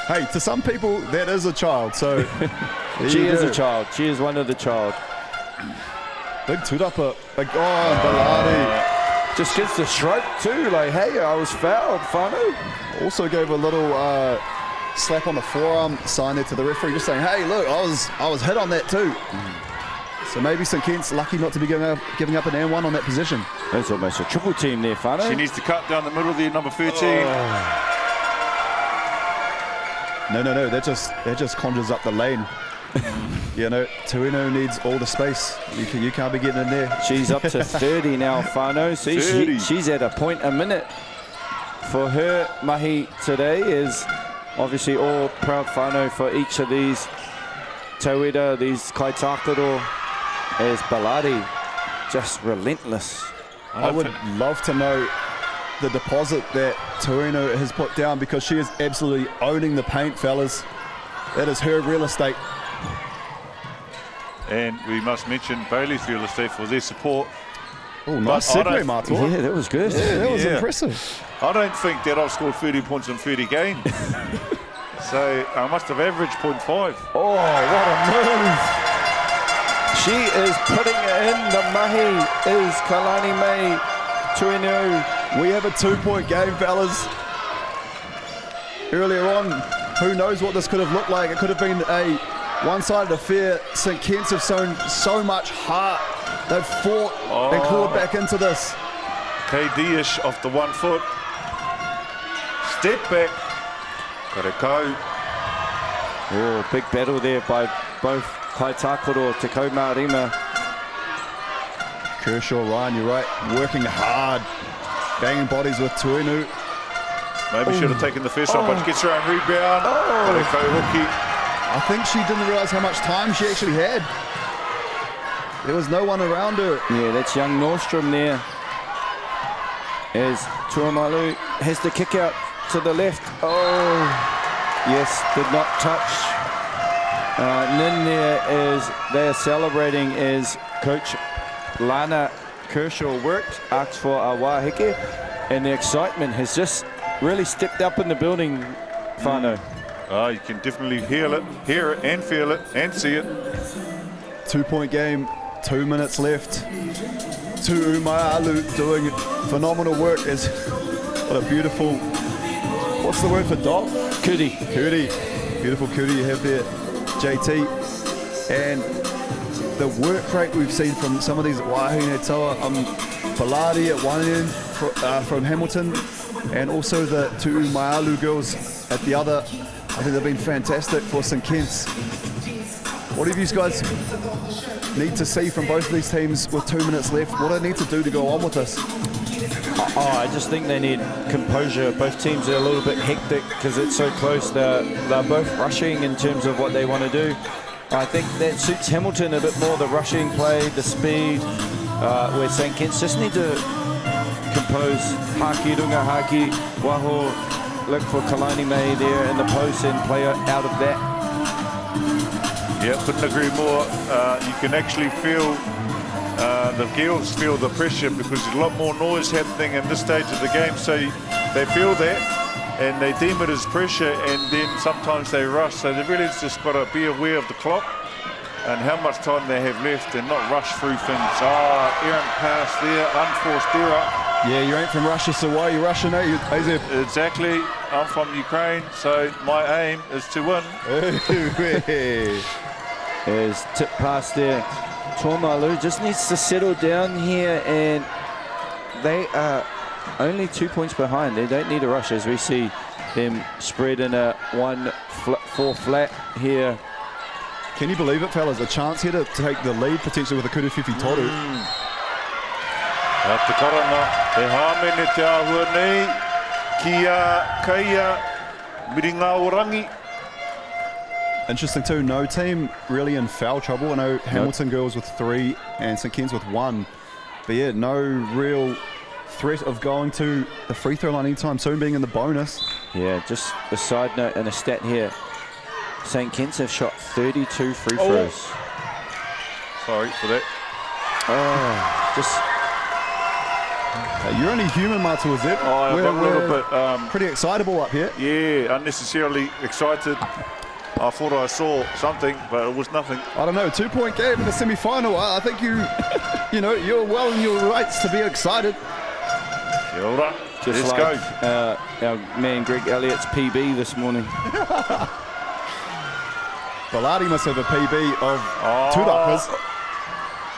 Hey, to some people, that is a child, so... She is a child. She is one of the child. Big tudapa. Big, Baladi. Just gets the stroke too, like, hey, I was fouled, whānau. Also gave a little slap on the forearm sign there to the referee, just saying, hey, look, I was hit on that too. So maybe St Kent's lucky not to be giving up an and one on that position. That's almost a triple team there, whānau. She needs to cut down the middle there, number 13. No, that just conjures up the lane. You know, Tuineau needs all the space. You can't be getting in there. She's up to 30 now, whānau. See, she's at a point a minute. For her mahi today is obviously all proud whānau for each of these tauira, these kaitakaro, as Baladi, just relentless. I would love to know the deposit that Tuineau has put down, because she is absolutely owning the paint, fellas. That is her real estate. And we must mention Bailey's real estate for their support. Oh, nice segue, Mātua. Yeah, that was good. Yeah, that was impressive. I don't think that I've scored 30 points in 30 games. So I must have averaged 0.5. Oh, what a move. She is putting it in. The mahi is Kalani May Tuineau. We have a 2-point game, fellas. Earlier on, who knows what this could have looked like. It could have been a one-sided affair. St Kent's have shown so much heart. They've fought and clawed back into this. KD-ish off the 1 foot. Step back. Gotta go. Oh, big battle there by both Kaitakoro, Te Marima. Kershaw, Ryan, you're right. Working hard. Banging bodies with Tuineau. Maybe should have taken the first one, but gets her own rebound. Gotta go, hooky. I think she didn't realise how much time she actually had. There was no one around her. Yeah, that's young Nordstrom there. As Tuamalu has the kick out to the left. Oh, yes, did not touch. Nin there as they are celebrating as Coach Lana Kershaw worked, asked for a waheke, and the excitement has just really stepped up in the building, whānau. You can definitely hear it and feel it and see it. 2-point game, 2 minutes left. Tu'umaialu doing phenomenal work. What a beautiful, what's the word for dog? Kuri. Beautiful kuri you have there, JT. And the work rate we've seen from some of these wahine toa, Baladi at one end from Hamilton, and also the Tu'umaialu girls at the other. I think they've been fantastic for St Kent's. What do you guys need to see from both of these teams with 2 minutes left? What do they need to do to go on with this? I just think they need composure. Both teams are a little bit hectic because it's so close. They're both rushing in terms of what they want to do. I think that suits Hamilton a bit more, the rushing play, the speed, where St Kitts just need to compose. Haki, runga haki, waho, look for Kalani May there in the post and play out of that. Yeah, couldn't agree more. You can actually feel The girls feel the pressure because there's a lot more noise happening in this stage of the game, so they feel that and they deem it as pressure, and then sometimes they rush. So they really just got to be aware of the clock and how much time they have left and not rush through things. Errant pass there, unforced error. Yeah, you ain't from Russia, so why are you rushing, eh? Exactly. I'm from Ukraine, so my aim is to win. There's tip pass there. Tuineau just needs to settle down here, and they are only 2 points behind. They don't need a rush, as we see them spread in a 1-4 flat here. Can you believe it, fellas? A chance here to take the lead potentially with a kudu whiwhi toru. Te karanga, he hāmene te āhua nei, kia kaia, miringa orangi. Interesting too, no team really in foul trouble. I know Hamilton girls with 3 and St Ken's with 1. But yeah, no real threat of going to the free throw line anytime soon, being in the bonus. Yeah, just a side note and a stat here. St Ken's have shot 32 free throws. Sorry for that. You're only human, Matu, is it? We're a little bit pretty excitable up here. Yeah, unnecessarily excited. I thought I saw something, but it was nothing. I don't know, 2-point game in the semi-final. I think you're well in your rights to be excited. Kia ora. Just Let's like go. Our man Greg Elliott's PB this morning. Baladi must have a PB of two-duppers.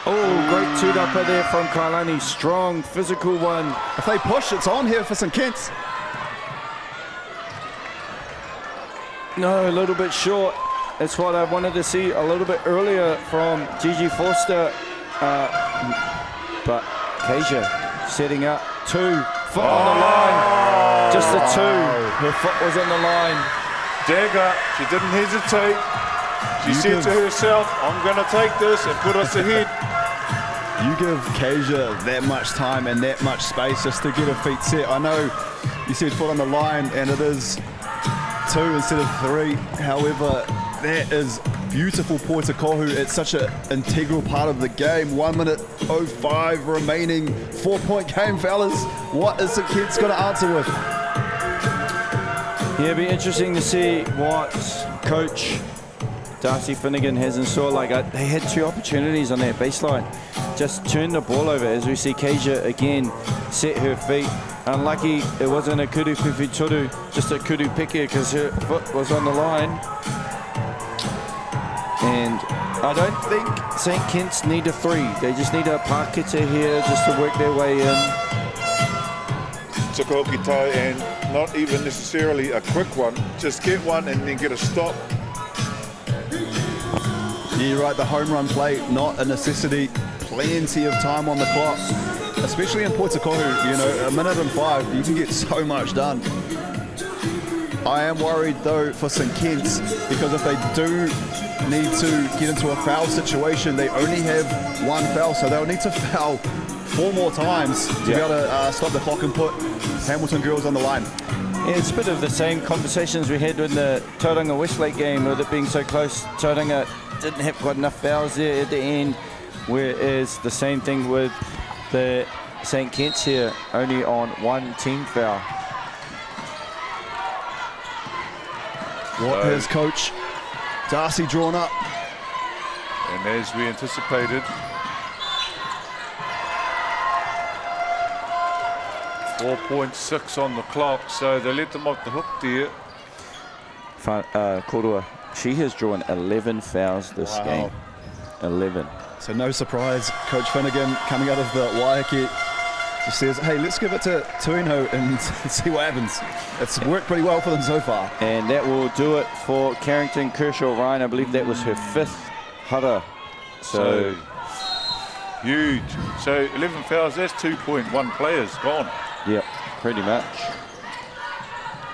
Oh, great two-dupper there from Kailani. Strong, physical one. If they push, it's on here for St Ken's. No, a little bit short. That's what I wanted to see a little bit earlier from Gigi Forster. But Kasia setting up 2, foot on the line. Just a 2. Her foot was on the line. Dagger, she didn't hesitate. She said to herself, I'm going to take this and put us ahead. You give Kasia that much time and that much space just to get her feet set. I know you said foot on the line and it is 2 instead of 3. However, that is beautiful poita kohu. It's such an integral part of the game. 1 minute 05 remaining. 4-point game, fellas. What is St Ken's going to answer with? Yeah, it'll be interesting to see what Coach Darcy Finnegan has in store. They had 2 opportunities on that baseline. Just turned the ball over as we see Kasia again set her feet. Unlucky it wasn't a kudu whiwhi toru, just a kudu peke because her foot was on the line. And I don't think St Ken's need a 3. They just need a pakete here just to work their way in. Tukoki tai, and not even necessarily a quick one. Just get one and then get a stop. Yeah, you're right, the home run play, not a necessity. Plenty of time on the clock, especially in poita kohu. 1 minute and 5, you can get so much done. I am worried though for St Ken's, because if they do need to get into a foul situation, they only have 1 foul, so they'll need to foul 4 more times to be able to stop the clock and put Hamilton girls on the line. Yeah, it's a bit of the same conversations we had in the Tauranga Westlake game, with it being so close. Tauranga didn't have quite enough fouls there at the end, whereas the same thing with the St Ken's here, only on 1 team foul. What has Coach Darcy drawn up? And as we anticipated, 4.6 on the clock, so they let them off the hook there. Korua, she has drawn 11 fouls this game. 11. So no surprise, Coach Finnegan coming out of the Waiheke just says, hey, let's give it to Tuineau and see what happens. It's worked pretty well for them so far. And that will do it for Carrington Kershaw Ryan. I believe that was her 5th hara. So huge. So 11 fouls, that's 2.1 players gone. Yep, pretty much.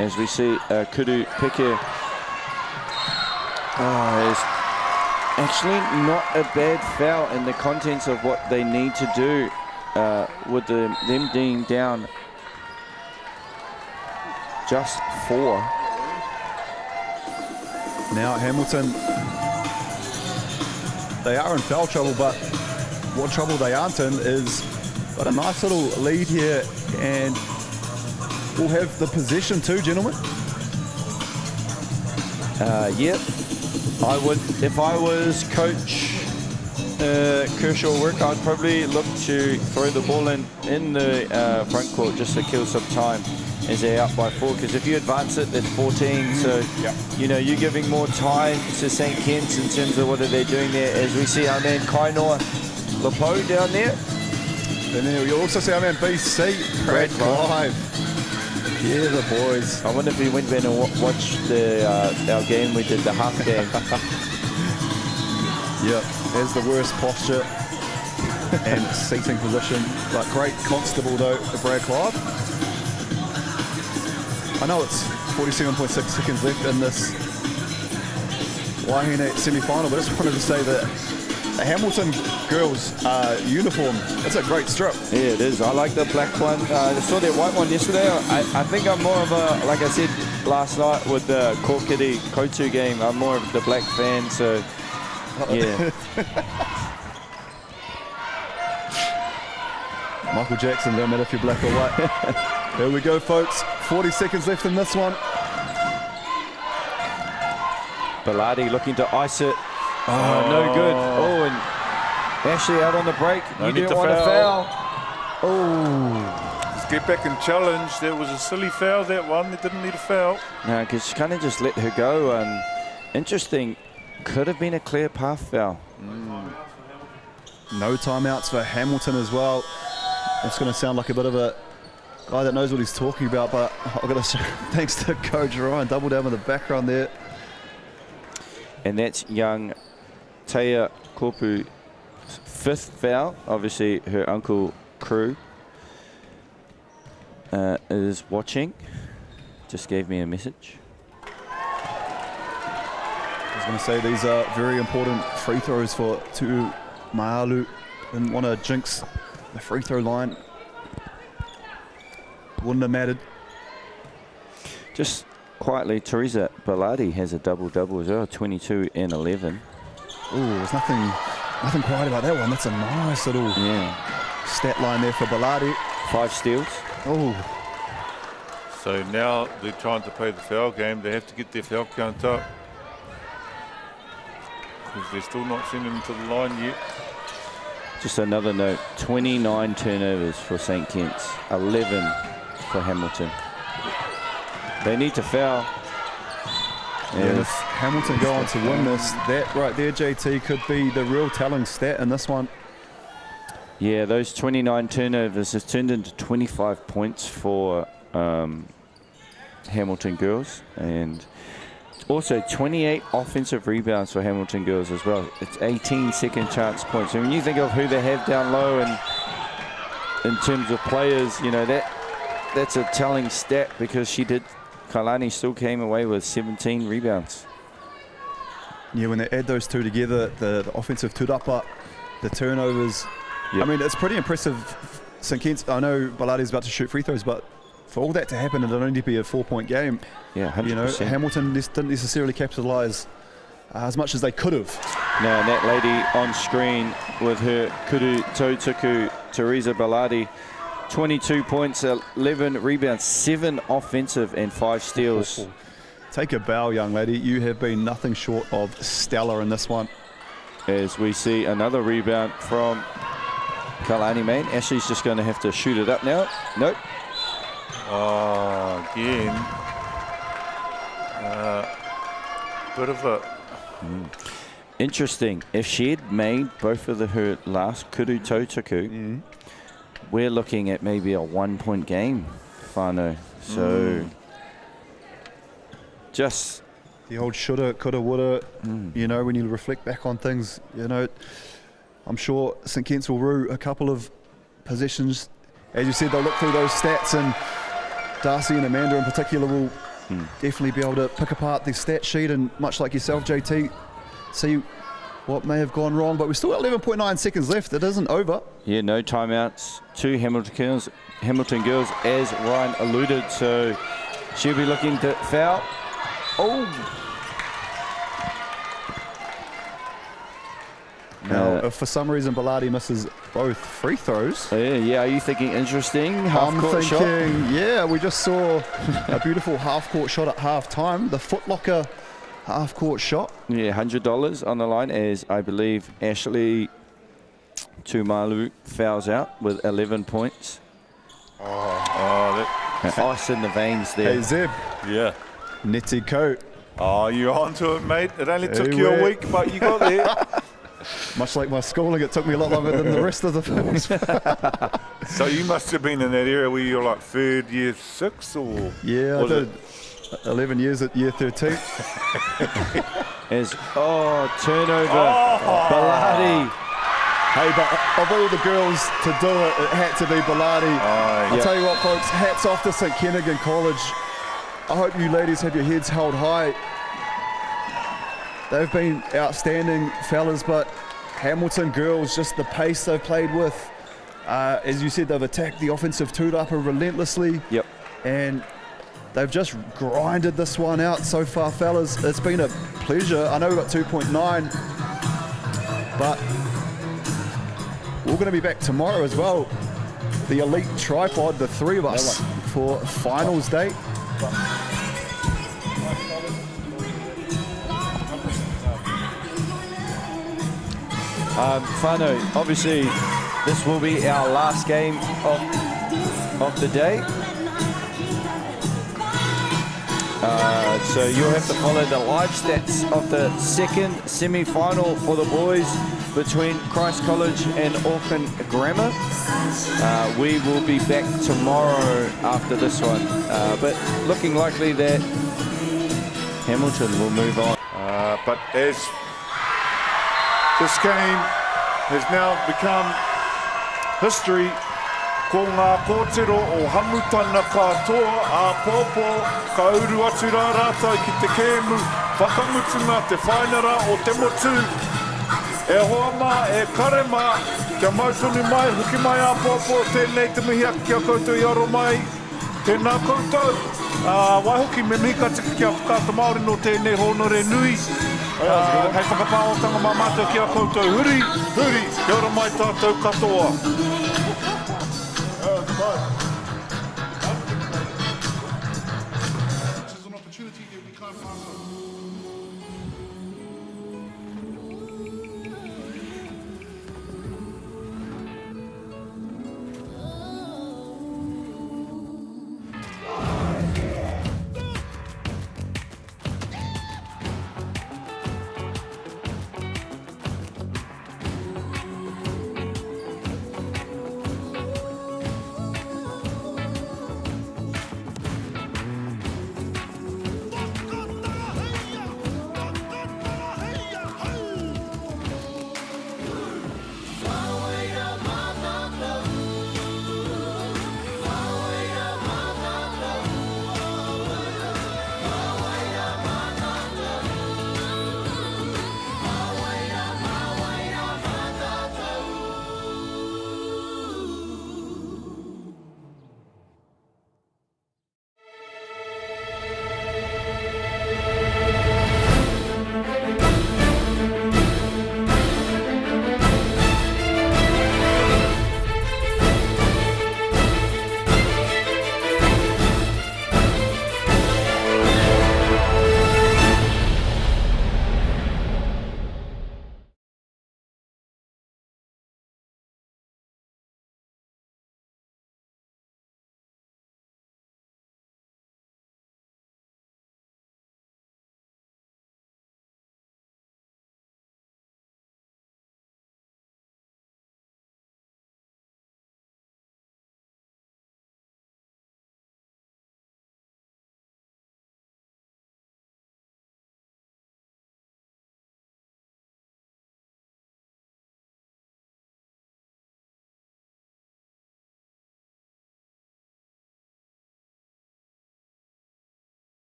As we see Kudu Peke. It's actually not a bad foul in the contents of what they need to do with them being down just 4. Now Hamilton, they are in foul trouble, but what trouble they aren't in is got a nice little lead here, and we'll have the possession too, gentlemen. Yep. I would, if I was Coach Kershaw Work, I'd probably look to throw the ball in the front court just to kill some time as they're up by 4, because if you advance it, there's 14, so you know, you're giving more time to St. Kitts in terms of what are they doing there, as we see our man Kainoa Lepo down there. And then you'll also see our man BC, Brad Clive. Yeah, the boys. I wonder if he went back and watched our game we did, the half game. Yep, there's the worst posture and seating position. Like, great constable though, Brad Clive. I know it's 47.6 seconds left in this Wahine semi-final, but I just wanted to say that the Hamilton girls uniform, it's a great strip. Yeah, it is. I like the black one. I saw their white one yesterday. I think I'm more of a, like I said last night with the Kokiri Kotu game, I'm more of the black fan, so yeah. Michael Jackson, don't matter if you're black or white. Here we go, folks. 40 seconds left in this one. Bellardi looking to ice it. Oh, no good. Oh, and Ashley out on the break. You didn't want to foul. Oh. Let's get back and challenge. That was a silly foul, that one. They didn't need a foul. No, because she kind of just let her go. And interesting, could have been a clear path foul. No timeouts for Hamilton as well. It's going to sound like a bit of a guy that knows what he's talking about, but I've got to say thanks to Coach Ryan, double down with the background there. And that's young Teia Kopu's 5th foul. Obviously, her uncle Crew is watching. Just gave me a message. I was going to say these are very important free throws for Tuineau. Didn't want to jinx the free throw line. Wouldn't have mattered. Just quietly, Teresa Bellardi has a double-double as well, 22 and 11. Oh, there's nothing quiet about that one. That's a nice little stat line there for Bellardi. 5 steals. Oh. So now they're trying to play the foul game. They have to get their foul count up, because they're still not sending them to the line yet. Just another note, 29 turnovers for St. Kitts, 11 for Hamilton. They need to foul. And if Hamilton go on to win this, that right there, JT, could be the real telling stat in this one. Yeah, those 29 turnovers has turned into 25 points for Hamilton girls, and also 28 offensive rebounds for Hamilton girls as well. It's 18 second chance points. And when you think of who they have down low and in terms of players, you know, that's a telling stat, because Kailani still came away with 17 rebounds. Yeah, when they add those two together, the offensive tudapa, the turnovers, I mean, it's pretty impressive. St. Kitts, I know Bellardi's about to shoot free throws, but for all that to happen, it'll only be a 4-point game. Yeah, 100%. You know, Hamilton didn't necessarily capitalise as much as they could have. No, and that lady on screen with her Kuru Tautuku, Teresa Bellardi, 22 points, 11 rebounds, 7 offensive and 5 steals. Take a bow, young lady. You have been nothing short of stellar in this one. As we see another rebound from Kailani, man. Ashley's just going to have to shoot it up now. Nope. Oh, again. Bit of a... Interesting. If she had made both of her last Kuru Tautuku, we're looking at maybe a 1-point game, whānau. So, just... The old shoulda, coulda, woulda, you know, when you reflect back on things, you know, I'm sure St. Kitts will rue a couple of possessions. As you said, they'll look through those stats, and Darcy and Amanda in particular will definitely be able to pick apart the stat sheet, and much like yourself, JT, see what may have gone wrong. But we've still got 11.9 seconds left. It isn't over. Yeah, no timeouts. 2 Hamilton girls, as Ryan alluded. So she'll be looking to foul. Oh! Now, if for some reason Bellardi misses both free throws... Yeah, are you thinking interesting I'm half-court shot? thinking, yeah, we just saw a beautiful half-court shot at half-time. The footlocker half-court shot. Yeah, $100 on the line as I believe Ashley Tuineau fouls out with 11 points. Ice in the veins there. Hey, Zeb. Yeah. Netty coat. Oh, you're onto it, mate. It only took you a week, but you got there. Much like my schooling, it took me a lot longer than the rest of the folks. So you must have been in that area where you're like third year 6 or? Yeah, I did 11 years at year 13. Turnover. Bellardi. Hey, but of all the girls to do it, it had to be Bellardi. I'll tell you what, folks, hats off to St Kentigern College. I hope you ladies have your heads held high. They've been outstanding, fellas, but Hamilton girls, just the pace they've played with. As you said, they've attacked the offensive two-upper relentlessly. Yep. And they've just grinded this one out so far, fellas. It's been a pleasure. I know we've got 2.9, but we're going to be back tomorrow as well. The elite tripod, the three of us, for finals day. Fano, obviously this will be our last game of the day. So you'll have to follow the live stats of the second semi-final for the boys between Christ College and Auckland Grammar. We will be back tomorrow after this one, but looking likely that Hamilton will move on. But as this game has now become history, ko ngā kōtero o hamutana katoa a pōpō ka uru atu rā rātou ki te kēmu whakamutunga te whainara o te motu. E hoa mā, e kare mā, kia mautonu mai, huki mai a pōpō, tēnei te mihi aki kia koutou i aro mai, tēnā koutou. Waihoki me mihi ka tika kia whakata Māori no tēnei honore nui. Hei whakapāotanga mā mātou kia koutou huri, kia ora mai tātou katoa.